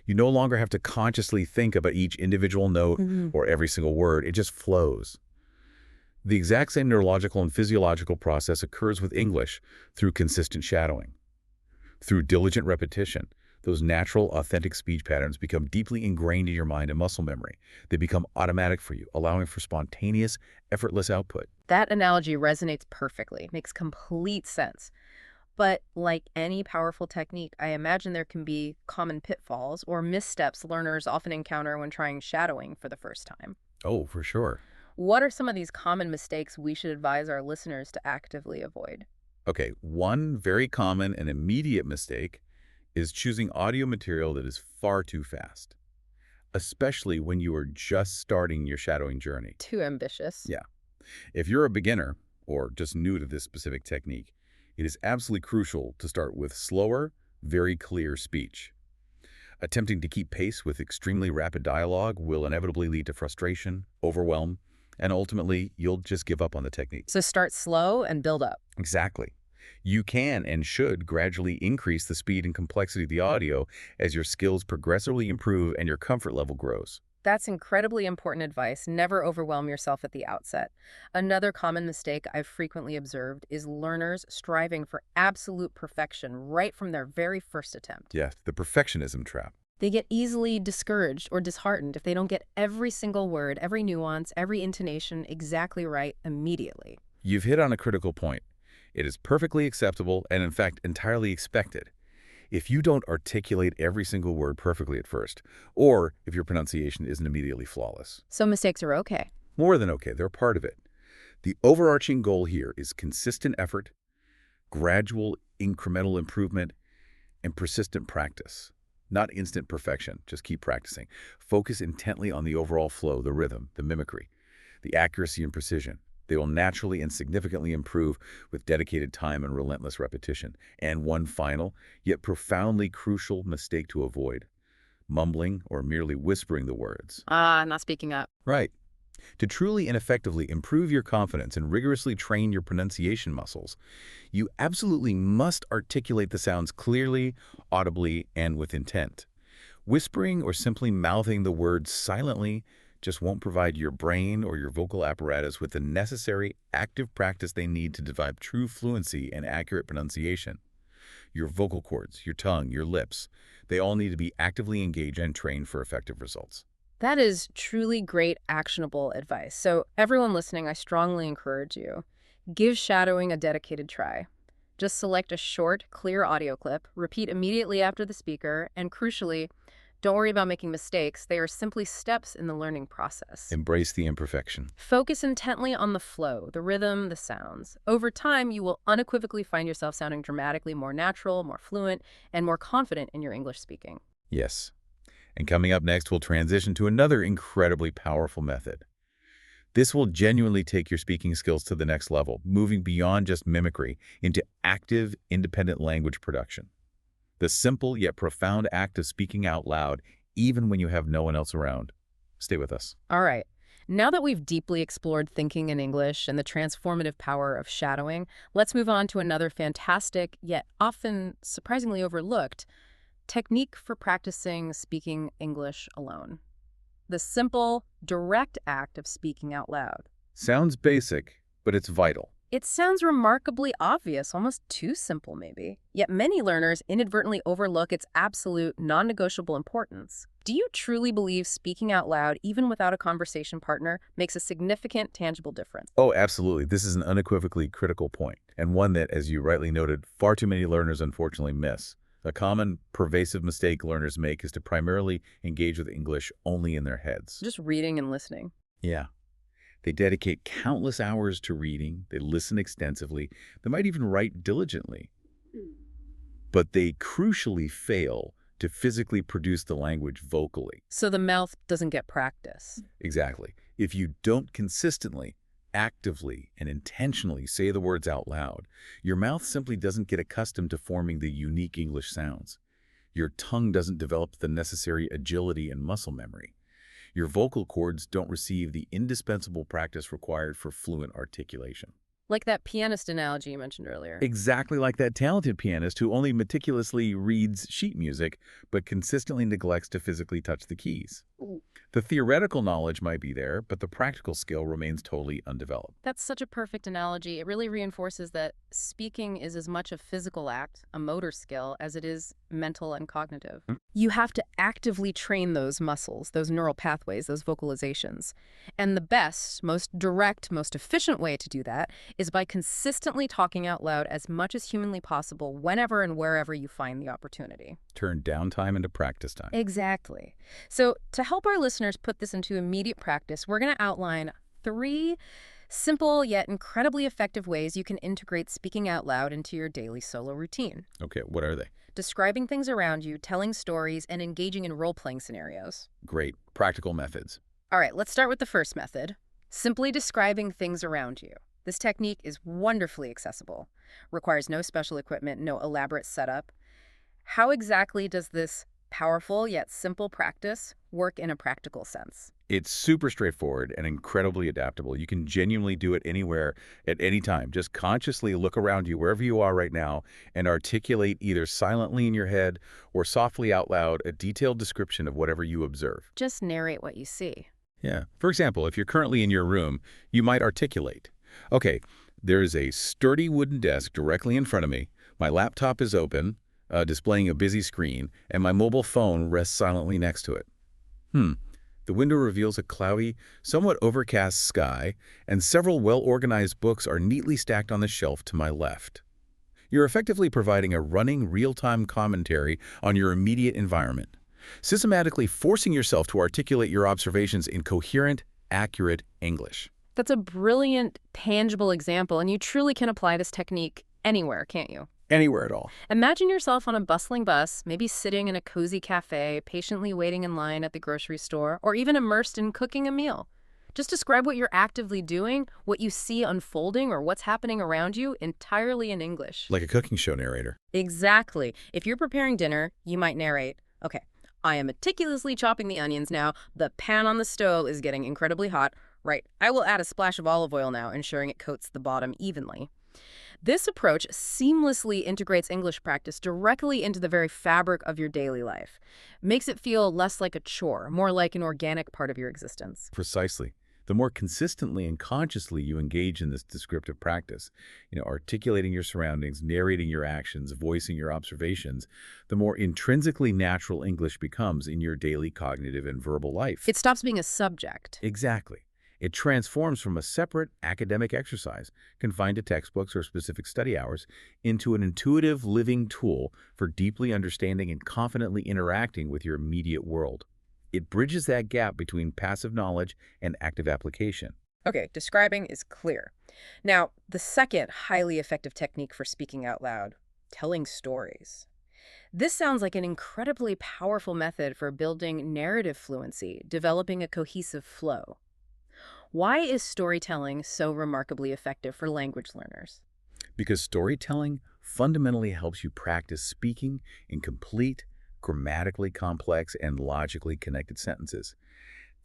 You no longer have to consciously think about each individual note or every single word. It just flows. The exact same neurological and physiological process occurs with English through consistent shadowing. Through diligent repetition, those natural, authentic speech patterns become deeply ingrained in your mind and muscle memory. They become automatic for you, allowing for spontaneous, effortless output. That analogy resonates perfectly, makes complete sense. But like any powerful technique, I imagine there can be common pitfalls or missteps learners often encounter when trying shadowing for the first time. Oh, for sure. What are some of these common mistakes we should advise our listeners to actively avoid? Okay, one very common and immediate mistake is choosing audio material that is far too fast, especially when you are just starting your shadowing journey. Too ambitious. Yeah. If you're a beginner or just new to this specific technique, it is absolutely crucial to start with slower, very clear speech. Attempting to keep pace with extremely rapid dialogue will inevitably lead to frustration, overwhelm, and ultimately, you'll just give up on the technique. So start slow and build up. Exactly. You can and should gradually increase the speed and complexity of the audio as your skills progressively improve and your comfort level grows. That's incredibly important advice. Never overwhelm yourself at the outset. Another common mistake I've frequently observed is learners striving for absolute perfection right from their very first attempt. Yes, the perfectionism trap. They get easily discouraged or disheartened if they don't get every single word, every nuance, every intonation exactly right immediately. You've hit on a critical point. It is perfectly acceptable and, in fact, entirely expected if you don't articulate every single word perfectly at first, or if your pronunciation isn't immediately flawless. So mistakes are okay. More than okay, they're part of it. The overarching goal here is consistent effort, gradual incremental improvement, and persistent practice. Not instant perfection, just keep practicing. Focus intently on the overall flow, the rhythm, the mimicry, the accuracy and precision. They will naturally and significantly improve with dedicated time and relentless repetition. And one final, yet profoundly crucial mistake to avoid: mumbling or merely whispering the words. Not speaking up. Right. To truly and effectively improve your confidence and rigorously train your pronunciation muscles, you absolutely must articulate the sounds clearly, audibly, and with intent. Whispering or simply mouthing the words silently just won't provide your brain or your vocal apparatus with the necessary active practice they need to develop true fluency and accurate pronunciation. Your vocal cords, your tongue, your lips, they all need to be actively engaged and trained for effective results. That is truly great, actionable advice. So everyone listening, I strongly encourage you. Give shadowing a dedicated try. Just select a short, clear audio clip, repeat immediately after the speaker, and crucially, don't worry about making mistakes. They are simply steps in the learning process. Embrace the imperfection. Focus intently on the flow, the rhythm, the sounds. Over time, you will unequivocally find yourself sounding dramatically more natural, more fluent, and more confident in your English speaking. Yes. And coming up next, we'll transition to another incredibly powerful method. This will genuinely take your speaking skills to the next level, moving beyond just mimicry into active, independent language production. The simple yet profound act of speaking out loud, even when you have no one else around. Stay with us. All right. Now that we've deeply explored thinking in English and the transformative power of shadowing, let's move on to another fantastic, yet often surprisingly overlooked, technique for practicing speaking English alone. The simple, direct act of speaking out loud. Sounds basic, but it's vital. It sounds remarkably obvious, almost too simple maybe. Yet many learners inadvertently overlook its absolute, non-negotiable importance. Do you truly believe speaking out loud, even without a conversation partner, makes a significant, tangible difference? Oh, absolutely. This is an unequivocally critical point, and one that, as you rightly noted, far too many learners unfortunately miss. A common, pervasive mistake learners make is to primarily engage with English only in their heads. Just reading and listening. Yeah. They dedicate countless hours to reading, they listen extensively, they might even write diligently, but they crucially fail to physically produce the language vocally. So the mouth doesn't get practice. Exactly. If you don't consistently, actively, and intentionally say the words out loud, your mouth simply doesn't get accustomed to forming the unique English sounds. Your tongue doesn't develop the necessary agility and muscle memory. Your vocal cords don't receive the indispensable practice required for fluent articulation. Like that pianist analogy you mentioned earlier. Exactly like that talented pianist who only meticulously reads sheet music but consistently neglects to physically touch the keys. Ooh. The theoretical knowledge might be there, but the practical skill remains totally undeveloped. That's such a perfect analogy. It really reinforces that speaking is as much a physical act, a motor skill, as it is mental and cognitive. You have to actively train those muscles, those neural pathways, those vocalizations. And the best, most direct, most efficient way to do that is by consistently talking out loud as much as humanly possible whenever and wherever you find the opportunity. Turn downtime into practice time. Exactly. So to help our listeners put this into immediate practice, we're going to outline 3 simple yet incredibly effective ways you can integrate speaking out loud into your daily solo routine. Okay, what are they? Describing things around you, telling stories, and engaging in role-playing scenarios. Great. Practical methods. All right, let's start with the first method. Simply describing things around you. This technique is wonderfully accessible. Requires no special equipment, no elaborate setup. How exactly does this powerful yet simple practice work in a practical sense? It's super straightforward and incredibly adaptable. You can genuinely do it anywhere at any time. Just consciously look around you wherever you are right now and articulate either silently in your head or softly out loud a detailed description of whatever you observe. Just narrate what you see. Yeah. For example, if you're currently in your room, you might articulate, okay, there is a sturdy wooden desk directly in front of me. My laptop is open, displaying a busy screen, and my mobile phone rests silently next to it. The window reveals a cloudy, somewhat overcast sky, and several well-organized books are neatly stacked on the shelf to my left. You're effectively providing a running, real-time commentary on your immediate environment, systematically forcing yourself to articulate your observations in coherent, accurate English. That's a brilliant, tangible example, and you truly can apply this technique anywhere, can't you? Anywhere at all. Imagine yourself on a bustling bus, maybe sitting in a cozy cafe, patiently waiting in line at the grocery store, or even immersed in cooking a meal. Just describe what you're actively doing, what you see unfolding, or what's happening around you entirely in English. Like a cooking show narrator. Exactly. If you're preparing dinner, you might narrate, okay, I am meticulously chopping the onions now. The pan on the stove is getting incredibly hot. Right. I will add a splash of olive oil now, ensuring it coats the bottom evenly. This approach seamlessly integrates English practice directly into the very fabric of your daily life. Makes it feel less like a chore, more like an organic part of your existence. Precisely. The more consistently and consciously you engage in this descriptive practice, articulating your surroundings, narrating your actions, voicing your observations, the more intrinsically natural English becomes in your daily cognitive and verbal life. It stops being a subject. Exactly. It transforms from a separate academic exercise, confined to textbooks or specific study hours, into an intuitive living tool for deeply understanding and confidently interacting with your immediate world. It bridges that gap between passive knowledge and active application. Okay, describing is clear. Now, the second highly effective technique for speaking out loud, telling stories. This sounds like an incredibly powerful method for building narrative fluency, developing a cohesive flow. Why is storytelling so remarkably effective for language learners? Because storytelling fundamentally helps you practice speaking in complete, grammatically complex, and logically connected sentences.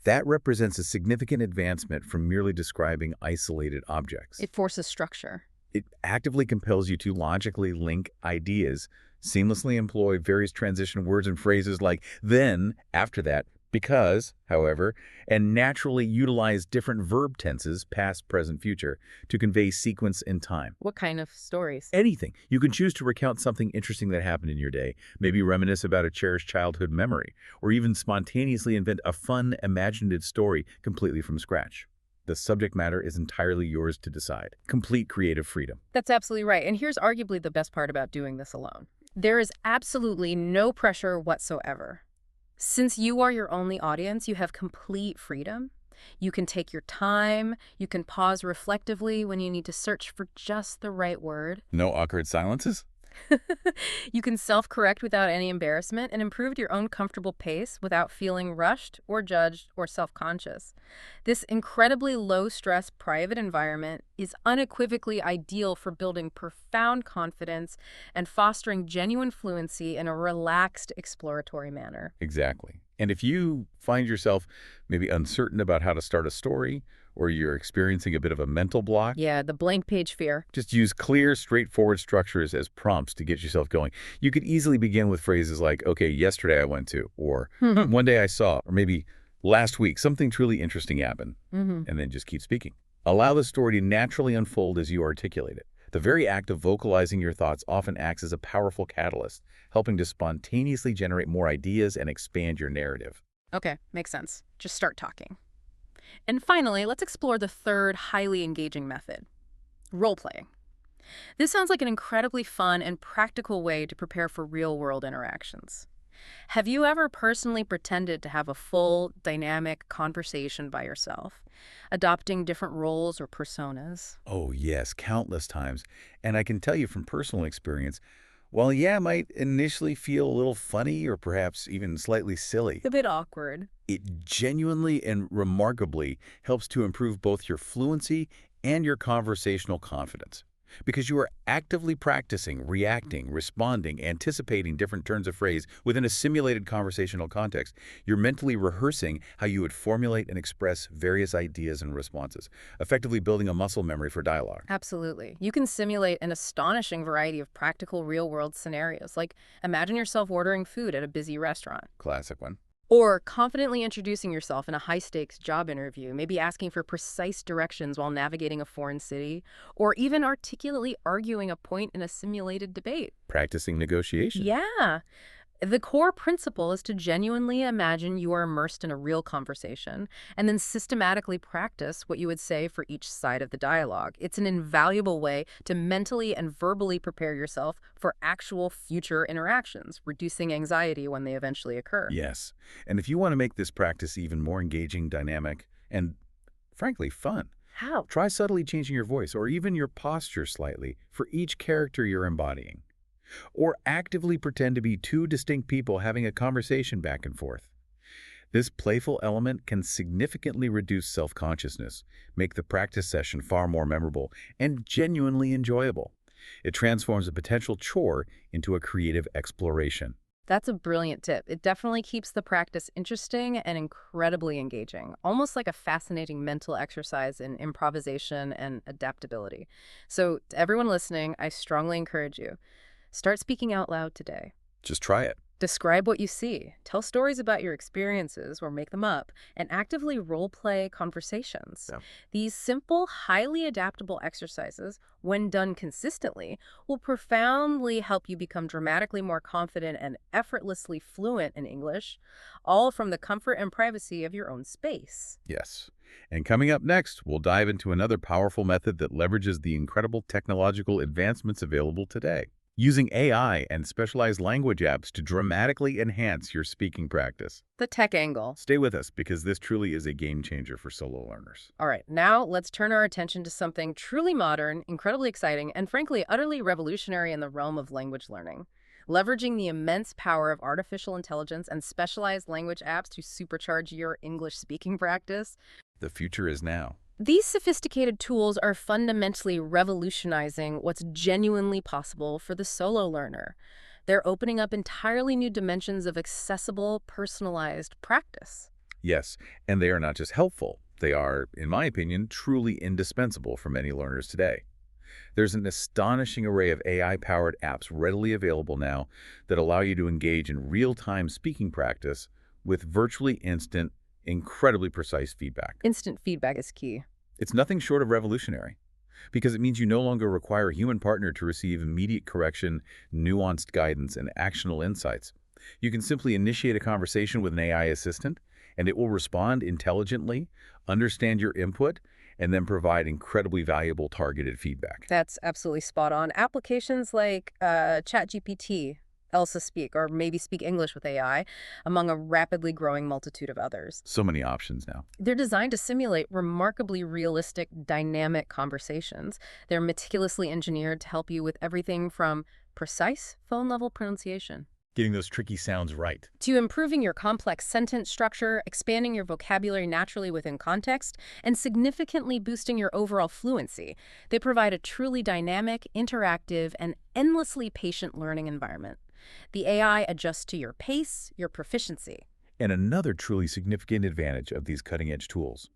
That represents a significant advancement from merely describing isolated objects. It forces structure. It actively compels you to logically link ideas, seamlessly employ various transition words and phrases like then, after that, because, however, and naturally utilize different verb tenses, past, present, future, to convey sequence and time. What kind of stories? Anything. You can choose to recount something interesting that happened in your day, maybe reminisce about a cherished childhood memory, or even spontaneously invent a fun, imaginative story completely from scratch. The subject matter is entirely yours to decide. Complete creative freedom. That's absolutely right. And here's arguably the best part about doing this alone. There is absolutely no pressure whatsoever. Since you are your only audience, you have complete freedom. You can take your time. You can pause reflectively when you need to search for just the right word. No awkward silences? You can self-correct without any embarrassment and improve at your own comfortable pace without feeling rushed or judged or self-conscious. This incredibly low-stress private environment is unequivocally ideal for building profound confidence and fostering genuine fluency in a relaxed, exploratory manner. Exactly. And if you find yourself maybe uncertain about how to start a story, or you're experiencing a bit of a mental block, Yeah, the blank page fear. just use clear, straightforward structures as prompts to get yourself going. You could easily begin with phrases like, okay, yesterday I went to, or one day I saw, or maybe last week something truly interesting happened, and then just keep speaking. Allow the story to naturally unfold as you articulate it. The very act of vocalizing your thoughts often acts as a powerful catalyst, helping to spontaneously generate more ideas and expand your narrative. Okay, makes sense. Just start talking. And finally, let's explore the third highly engaging method, role-playing. This sounds like an incredibly fun and practical way to prepare for real-world interactions. Have you ever personally pretended to have a full, dynamic conversation by yourself, adopting different roles or personas? Oh, yes, countless times. And I can tell you from personal experience, while yeah, it might initially feel a little funny or perhaps even slightly silly, A bit awkward. it genuinely and remarkably helps to improve both your fluency and your conversational confidence. Because you are actively practicing, reacting, responding, anticipating different turns of phrase within a simulated conversational context. You're mentally rehearsing how you would formulate and express various ideas and responses, effectively building a muscle memory for dialogue. Absolutely. You can simulate an astonishing variety of practical real-world scenarios, like imagine yourself ordering food at a busy restaurant. Classic one. Or confidently introducing yourself in a high-stakes job interview, maybe asking for precise directions while navigating a foreign city, or even articulately arguing a point in a simulated debate. Practicing negotiation. Yeah. The core principle is to genuinely imagine you are immersed in a real conversation and then systematically practice what you would say for each side of the dialogue. It's an invaluable way to mentally and verbally prepare yourself for actual future interactions, reducing anxiety when they eventually occur. Yes. And if you want to make this practice even more engaging, dynamic, and frankly fun, How? try subtly changing your voice or even your posture slightly for each character you're embodying. Or actively pretend to be two distinct people having a conversation back and forth. This playful element can significantly reduce self-consciousness, make the practice session far more memorable, and genuinely enjoyable. It transforms a potential chore into a creative exploration. That's a brilliant tip. It definitely keeps the practice interesting and incredibly engaging, almost like a fascinating mental exercise in improvisation and adaptability. So, to everyone listening, I strongly encourage you, start speaking out loud today. Just try it. Describe what you see, tell stories about your experiences or make them up, and actively role-play conversations. Yeah. These simple, highly adaptable exercises, when done consistently, will profoundly help you become dramatically more confident and effortlessly fluent in English, all from the comfort and privacy of your own space. Yes. And coming up next, we'll dive into another powerful method that leverages the incredible technological advancements available today, using AI and specialized language apps to dramatically enhance your speaking practice. The tech angle. Stay with us because this truly is a game changer for solo learners. All right, now let's turn our attention to something truly modern, incredibly exciting, and frankly, utterly revolutionary in the realm of language learning. Leveraging the immense power of artificial intelligence and specialized language apps to supercharge your English speaking practice. The future is now. These sophisticated tools are fundamentally revolutionizing what's genuinely possible for the solo learner. They're opening up entirely new dimensions of accessible, personalized practice. Yes, and they are not just helpful. They are, in my opinion, truly indispensable for many learners today. There's an astonishing array of AI-powered apps readily available now that allow you to engage in real-time speaking practice with virtually instant, incredibly precise feedback. Instant feedback is key. It's nothing short of revolutionary because it means you no longer require a human partner to receive immediate correction, nuanced guidance, and actionable insights. You can simply initiate a conversation with an AI assistant, and it will respond intelligently, understand your input, and then provide incredibly valuable targeted feedback. That's absolutely spot on. Applications like ChatGPT, Elsa Speak, or maybe Speak English with AI, among a rapidly growing multitude of others. So many options now. They're designed to simulate remarkably realistic, dynamic conversations. They're meticulously engineered to help you with everything from precise phone-level pronunciation Getting those tricky sounds right. to improving your complex sentence structure, expanding your vocabulary naturally within context, and significantly boosting your overall fluency. They provide a truly dynamic, interactive, and endlessly patient learning environment. The AI adjusts to your pace, your proficiency. And another truly significant advantage of these cutting-edge tools.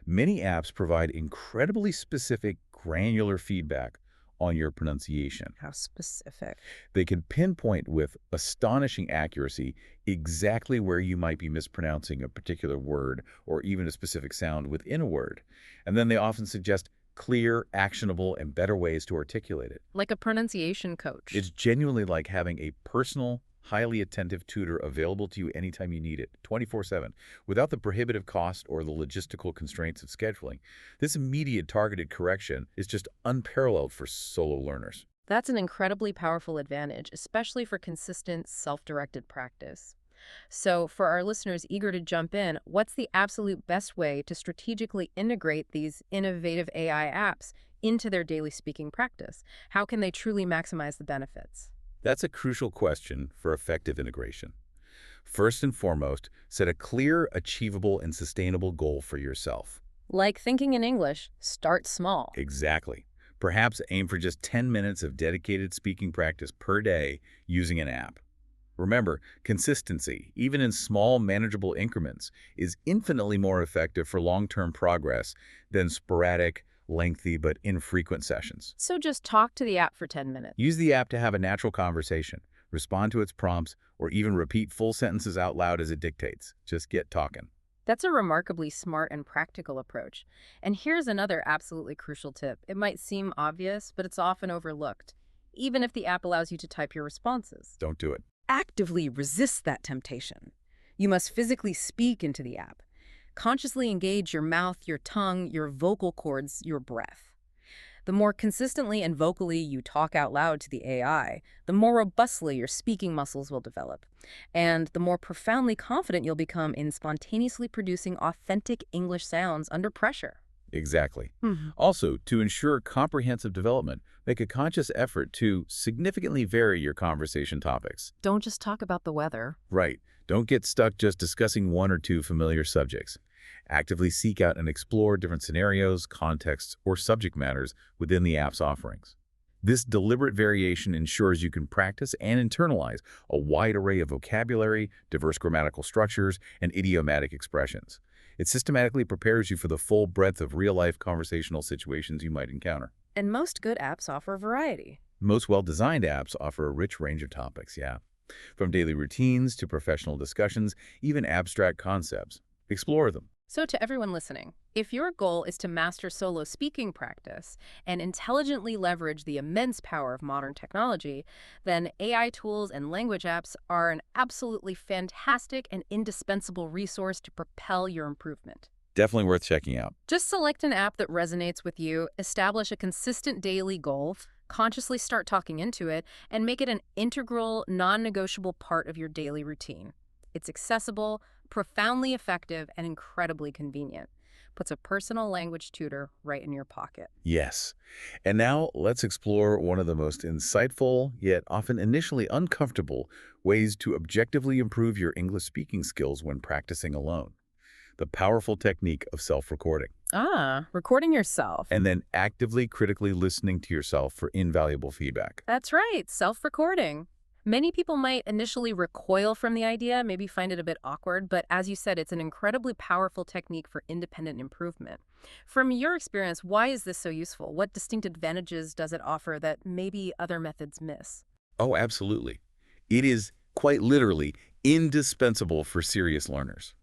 Many apps provide incredibly specific, granular feedback on your pronunciation. How specific. They can pinpoint with astonishing accuracy exactly where you might be mispronouncing a particular word or even a specific sound within a word. And then they often suggest clear, actionable, and better ways to articulate it. Like a pronunciation coach. It's genuinely like having a personal, highly attentive tutor available to you anytime you need it, 24/7, without the prohibitive cost or the logistical constraints of scheduling. This immediate targeted correction is just unparalleled for solo learners. That's an incredibly powerful advantage, especially for consistent, self-directed practice. So, for our listeners eager to jump in, what's the absolute best way to strategically integrate these innovative AI apps into their daily speaking practice? How can they truly maximize the benefits? That's a crucial question for effective integration. First and foremost, set a clear, achievable, and sustainable goal for yourself. Like thinking in English, start small. Exactly. Perhaps aim for just 10 minutes of dedicated speaking practice per day using an app. Remember, consistency, even in small, manageable increments, is infinitely more effective for long-term progress than sporadic, lengthy, but infrequent sessions. So just talk to the app for 10 minutes. Use the app to have a natural conversation, respond to its prompts, or even repeat full sentences out loud as it dictates. Just get talking. That's a remarkably smart and practical approach. And here's another absolutely crucial tip. It might seem obvious, but it's often overlooked, even if the app allows you to type your responses. Don't do it. Actively resist that temptation. You must physically speak into the app. Consciously engage your mouth, your tongue, your vocal cords, your breath. The more consistently and vocally you talk out loud to the AI, the more robustly your speaking muscles will develop, and the more profoundly confident you'll become in spontaneously producing authentic English sounds under pressure. Exactly. Also, to ensure comprehensive development, make a conscious effort to significantly vary your conversation topics. Don't just talk about the weather. Right. Don't get stuck just discussing one or two familiar subjects. Actively seek out and explore different scenarios, contexts, or subject matters within the app's offerings. This deliberate variation ensures you can practice and internalize a wide array of vocabulary, diverse grammatical structures, and idiomatic expressions. It systematically prepares you for the full breadth of real-life conversational situations you might encounter. And most good apps offer variety. Most well-designed apps offer a rich range of topics, from daily routines to professional discussions, even abstract concepts. Explore them. So to everyone listening, if your goal is to master solo speaking practice and intelligently leverage the immense power of modern technology, then AI tools and language apps are an absolutely fantastic and indispensable resource to propel your improvement. Definitely worth checking out. Just select an app that resonates with you, establish a consistent daily goal, consciously start talking into it, and make it an integral, non-negotiable part of your daily routine. It's accessible, profoundly effective, and incredibly convenient. Puts a personal language tutor right in your pocket. Yes. And now let's explore one of the most insightful, yet often initially uncomfortable, ways to objectively improve your English speaking skills when practicing alone. The powerful technique of self-recording. Recording yourself. And then actively, critically listening to yourself for invaluable feedback. That's right, self-recording. Many people might initially recoil from the idea, maybe find it a bit awkward, but as you said, it's an incredibly powerful technique for independent improvement. From your experience, why is this so useful? What distinct advantages does it offer that maybe other methods miss? Oh, absolutely. It is quite literally indispensable for serious learners.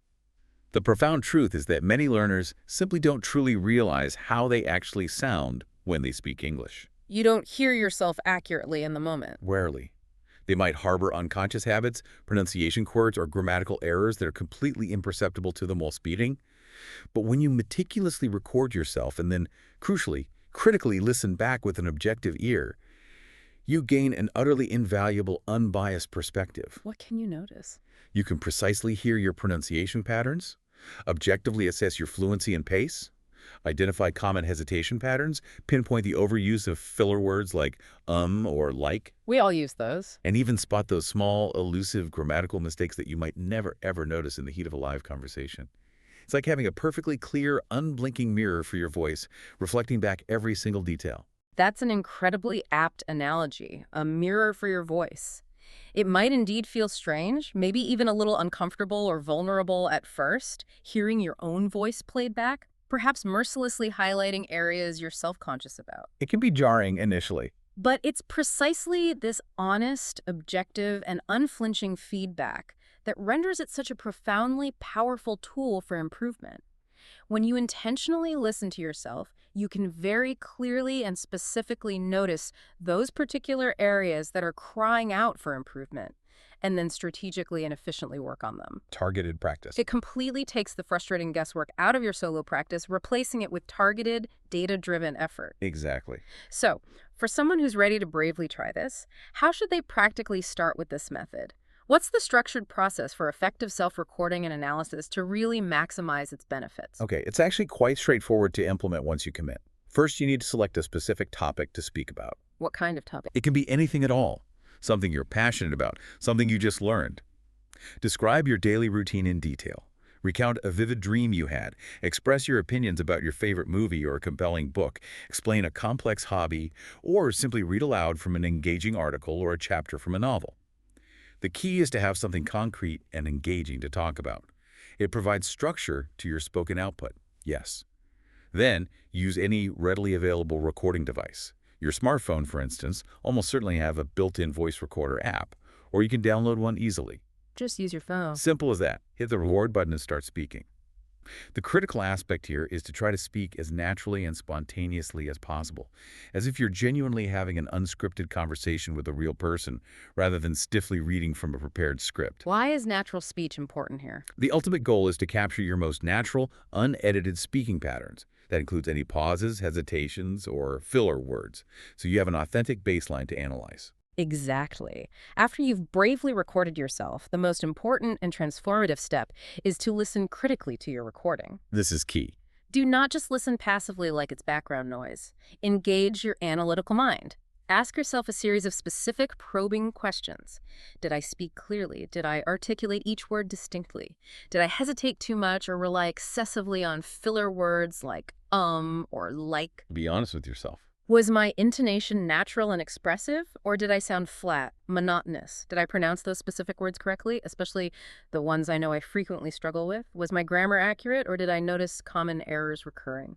The profound truth is that many learners simply don't truly realize how they actually sound when they speak English. You don't hear yourself accurately in the moment. Rarely. They might harbor unconscious habits, pronunciation quirks, or grammatical errors that are completely imperceptible to them while speaking. But when you meticulously record yourself and then, crucially, critically listen back with an objective ear, you gain an utterly invaluable, unbiased perspective. What can you notice? You can precisely hear your pronunciation patterns, objectively assess your fluency and pace, identify common hesitation patterns, pinpoint the overuse of filler words like or like, We all use those. and even spot those small, elusive grammatical mistakes that you might never, ever notice in the heat of a live conversation. It's like having a perfectly clear, unblinking mirror for your voice, reflecting back every single detail. That's an incredibly apt analogy, a mirror for your voice. It might indeed feel strange, maybe even a little uncomfortable or vulnerable at first, hearing your own voice played back, perhaps mercilessly highlighting areas you're self-conscious about. It can be jarring initially. But it's precisely this honest, objective, and unflinching feedback that renders it such a profoundly powerful tool for improvement. When you intentionally listen to yourself, you can very clearly and specifically notice those particular areas that are crying out for improvement, and then strategically and efficiently work on them. Targeted practice. It completely takes the frustrating guesswork out of your solo practice, replacing it with targeted, data-driven effort. Exactly. So, for someone who's ready to bravely try this, how should they practically start with this method? What's the structured process for effective self-recording and analysis to really maximize its benefits? Okay, it's actually quite straightforward to implement once you commit. First, you need to select a specific topic to speak about. What kind of topic? It can be anything at all. Something you're passionate about, something you just learned. Describe your daily routine in detail. Recount a vivid dream you had. Express your opinions about your favorite movie or a compelling book. Explain a complex hobby, or simply read aloud from an engaging article or a chapter from a novel. The key is to have something concrete and engaging to talk about. It provides structure to your spoken output, yes. Then, use any readily available recording device. Your smartphone, for instance, almost certainly have a built-in voice recorder app, or you can download one easily. Just use your phone. Simple as that. Hit the record button and start speaking. The critical aspect here is to try to speak as naturally and spontaneously as possible, as if you're genuinely having an unscripted conversation with a real person, rather than stiffly reading from a prepared script. Why is natural speech important here? The ultimate goal is to capture your most natural, unedited speaking patterns. That includes any pauses, hesitations, or filler words, so you have an authentic baseline to analyze. Exactly. After you've bravely recorded yourself, the most important and transformative step is to listen critically to your recording. This is key. Do not just listen passively like it's background noise. Engage your analytical mind. Ask yourself a series of specific, probing questions. Did I speak clearly? Did I articulate each word distinctly? Did I hesitate too much or rely excessively on filler words like or like? Be honest with yourself. Was my intonation natural and expressive, or did I sound flat, monotonous? Did I pronounce those specific words correctly, especially the ones I know I frequently struggle with? Was my grammar accurate, or did I notice common errors recurring?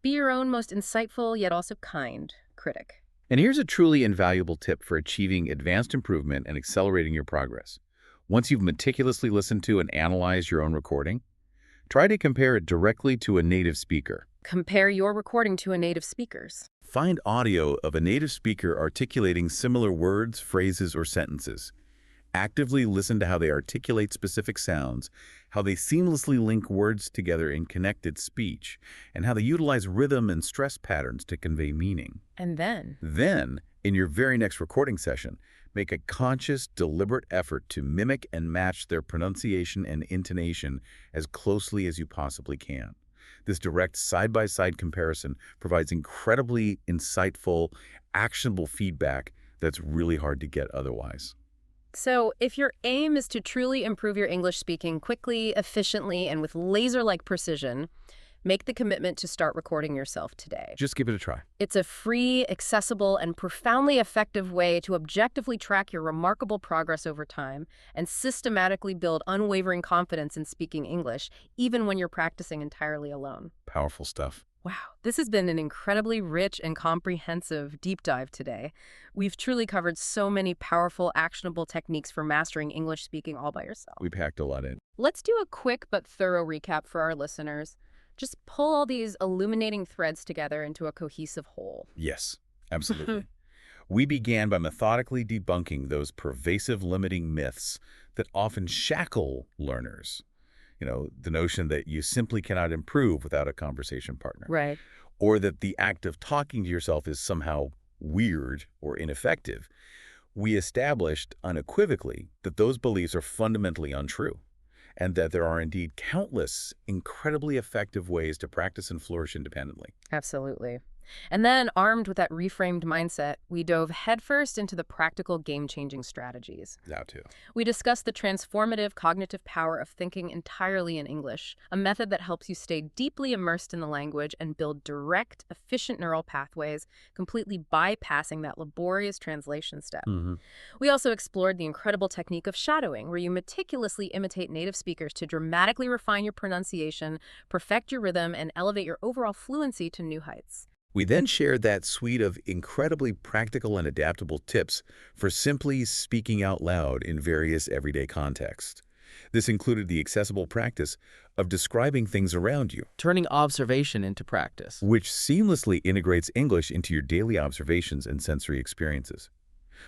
Be your own most insightful, yet also kind, critic. And here's a truly invaluable tip for achieving advanced improvement and accelerating your progress. Once you've meticulously listened to and analyzed your own recording, try to compare it directly to a native speaker. Compare your recording to a native speaker's. Find audio of a native speaker articulating similar words, phrases, or sentences. Actively listen to how they articulate specific sounds, how they seamlessly link words together in connected speech, and how they utilize rhythm and stress patterns to convey meaning. And then? Then, in your very next recording session, make a conscious, deliberate effort to mimic and match their pronunciation and intonation as closely as you possibly can. This direct side-by-side comparison provides incredibly insightful, actionable feedback that's really hard to get otherwise. So, if your aim is to truly improve your English speaking quickly, efficiently, and with laser-like precision, make the commitment to start recording yourself today. Just give it a try. It's a free, accessible, and profoundly effective way to objectively track your remarkable progress over time and systematically build unwavering confidence in speaking English, even when you're practicing entirely alone. Powerful stuff. Wow, this has been an incredibly rich and comprehensive deep dive today. We've truly covered so many powerful, actionable techniques for mastering English speaking all by yourself. We packed a lot in. Let's do a quick but thorough recap for our listeners. Just pull all these illuminating threads together into a cohesive whole. Yes, absolutely. We began by methodically debunking those pervasive limiting myths that often shackle learners. The notion that you simply cannot improve without a conversation partner, Right. or that the act of talking to yourself is somehow weird or ineffective. We established unequivocally that those beliefs are fundamentally untrue, and that there are indeed countless incredibly effective ways to practice and flourish independently. Absolutely. And then, armed with that reframed mindset, we dove headfirst into the practical game-changing strategies. Now, too. We discussed the transformative cognitive power of thinking entirely in English, a method that helps you stay deeply immersed in the language and build direct, efficient neural pathways, completely bypassing that laborious translation step. We also explored the incredible technique of shadowing, where you meticulously imitate native speakers to dramatically refine your pronunciation, perfect your rhythm, and elevate your overall fluency to new heights. We then shared that suite of incredibly practical and adaptable tips for simply speaking out loud in various everyday contexts. This included the accessible practice of describing things around you, Turning observation into practice. which seamlessly integrates English into your daily observations and sensory experiences.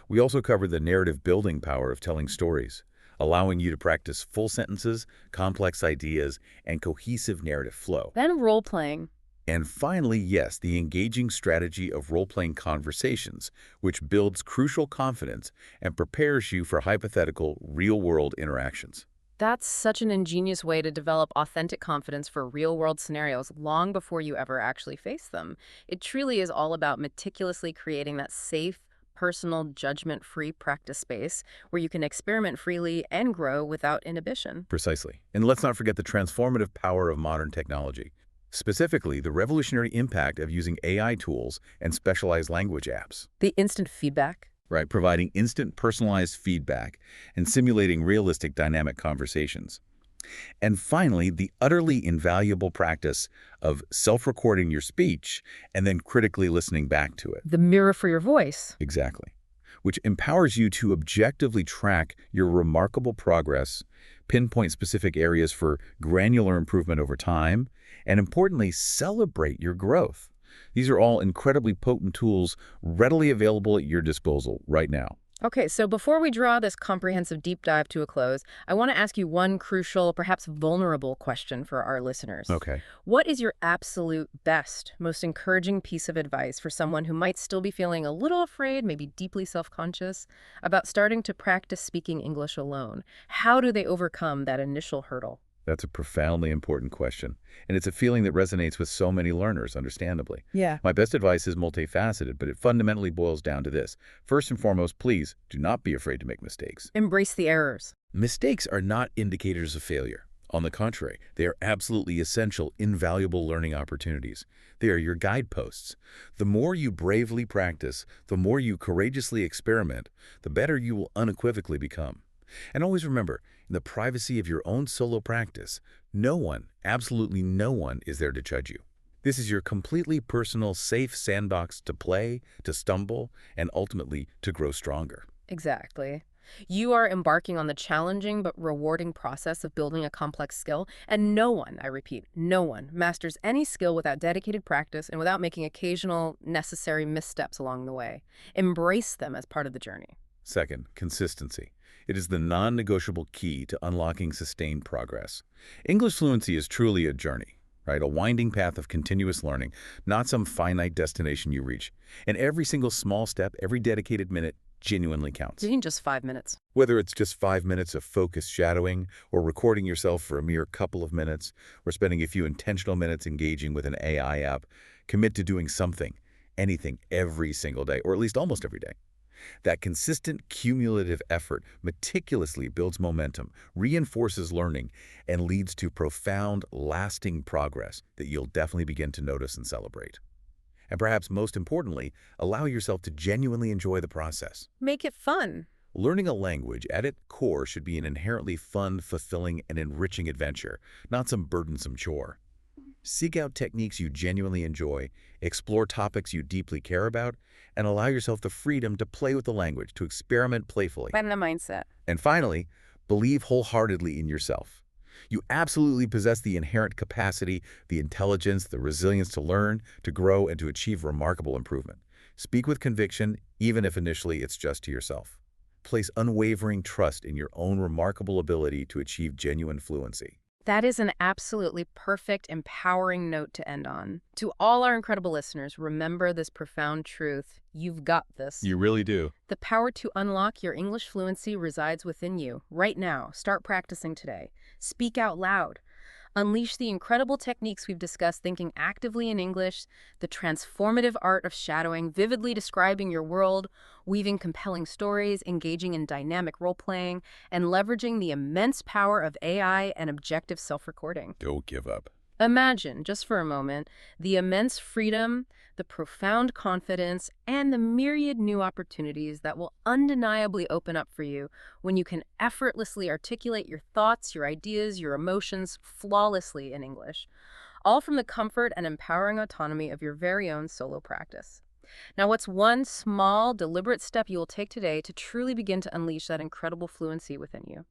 We also covered the narrative building power of telling stories, allowing you to practice full sentences, complex ideas, and cohesive narrative flow. Then role-playing. And finally, yes, the engaging strategy of role-playing conversations, which builds crucial confidence and prepares you for hypothetical, real-world interactions. That's such an ingenious way to develop authentic confidence for real-world scenarios long before you ever actually face them. It truly is all about meticulously creating that safe, personal, judgment-free practice space where you can experiment freely and grow without inhibition. Precisely. And let's not forget the transformative power of modern technology. Specifically, the revolutionary impact of using AI tools and specialized language apps. The instant feedback. Right, providing instant personalized feedback and simulating realistic dynamic conversations. And finally, the utterly invaluable practice of self-recording your speech and then critically listening back to it. The mirror for your voice. Exactly. Which empowers you to objectively track your remarkable progress, pinpoint specific areas for granular improvement over time, and importantly, celebrate your growth. These are all incredibly potent tools readily available at your disposal right now. Okay, so before we draw this comprehensive deep dive to a close, I want to ask you one crucial, perhaps vulnerable question for our listeners. Okay. What is your absolute best, most encouraging piece of advice for someone who might still be feeling a little afraid, maybe deeply self-conscious, about starting to practice speaking English alone? How do they overcome that initial hurdle? That's a profoundly important question, and it's a feeling that resonates with so many learners, understandably. Yeah. My best advice is multifaceted, but it fundamentally boils down to this. First and foremost, please do not be afraid to make mistakes. Embrace the errors. Mistakes are not indicators of failure. On the contrary, they are absolutely essential, invaluable learning opportunities. They are your guideposts. The more you bravely practice, the more you courageously experiment, the better you will unequivocally become. And always remember, in the privacy of your own solo practice, no one, absolutely no one, is there to judge you. This is your completely personal, safe sandbox to play, to stumble, and ultimately to grow stronger. Exactly. You are embarking on the challenging but rewarding process of building a complex skill, and no one, I repeat, no one masters any skill without dedicated practice and without making occasional, necessary missteps along the way. Embrace them as part of the journey. Second, consistency. It is the non-negotiable key to unlocking sustained progress. English fluency is truly a journey, right? A winding path of continuous learning, not some finite destination you reach. And every single small step, every dedicated minute genuinely counts. Even just 5 minutes. Whether it's just 5 minutes of focused shadowing, or recording yourself for a mere couple of minutes, or spending a few intentional minutes engaging with an AI app, commit to doing something, anything, every single day, or at least almost every day. That consistent cumulative effort meticulously builds momentum, reinforces learning, and leads to profound, lasting progress that you'll definitely begin to notice and celebrate. And perhaps most importantly, allow yourself to genuinely enjoy the process. Make it fun. Learning a language at its core should be an inherently fun, fulfilling, and enriching adventure, not some burdensome chore. Seek out techniques you genuinely enjoy, explore topics you deeply care about, and allow yourself the freedom to play with the language, to experiment playfully. And the mindset. And finally, believe wholeheartedly in yourself. You absolutely possess the inherent capacity, the intelligence, the resilience to learn, to grow, and to achieve remarkable improvement. Speak with conviction, even if initially it's just to yourself. Place unwavering trust in your own remarkable ability to achieve genuine fluency. That is an absolutely perfect, empowering note to end on. To all our incredible listeners, remember this profound truth. You've got this. You really do. The power to unlock your English fluency resides within you. Right now, start practicing today. Speak out loud. Unleash the incredible techniques we've discussed, thinking actively in English, the transformative art of shadowing, vividly describing your world, weaving compelling stories, engaging in dynamic role-playing, and leveraging the immense power of AI and objective self-recording. Don't give up. Imagine, just for a moment, the immense freedom, the profound confidence, and the myriad new opportunities that will undeniably open up for you when you can effortlessly articulate your thoughts, your ideas, your emotions flawlessly in English, all from the comfort and empowering autonomy of your very own solo practice. Now, what's one small, deliberate step you will take today to truly begin to unleash that incredible fluency within you?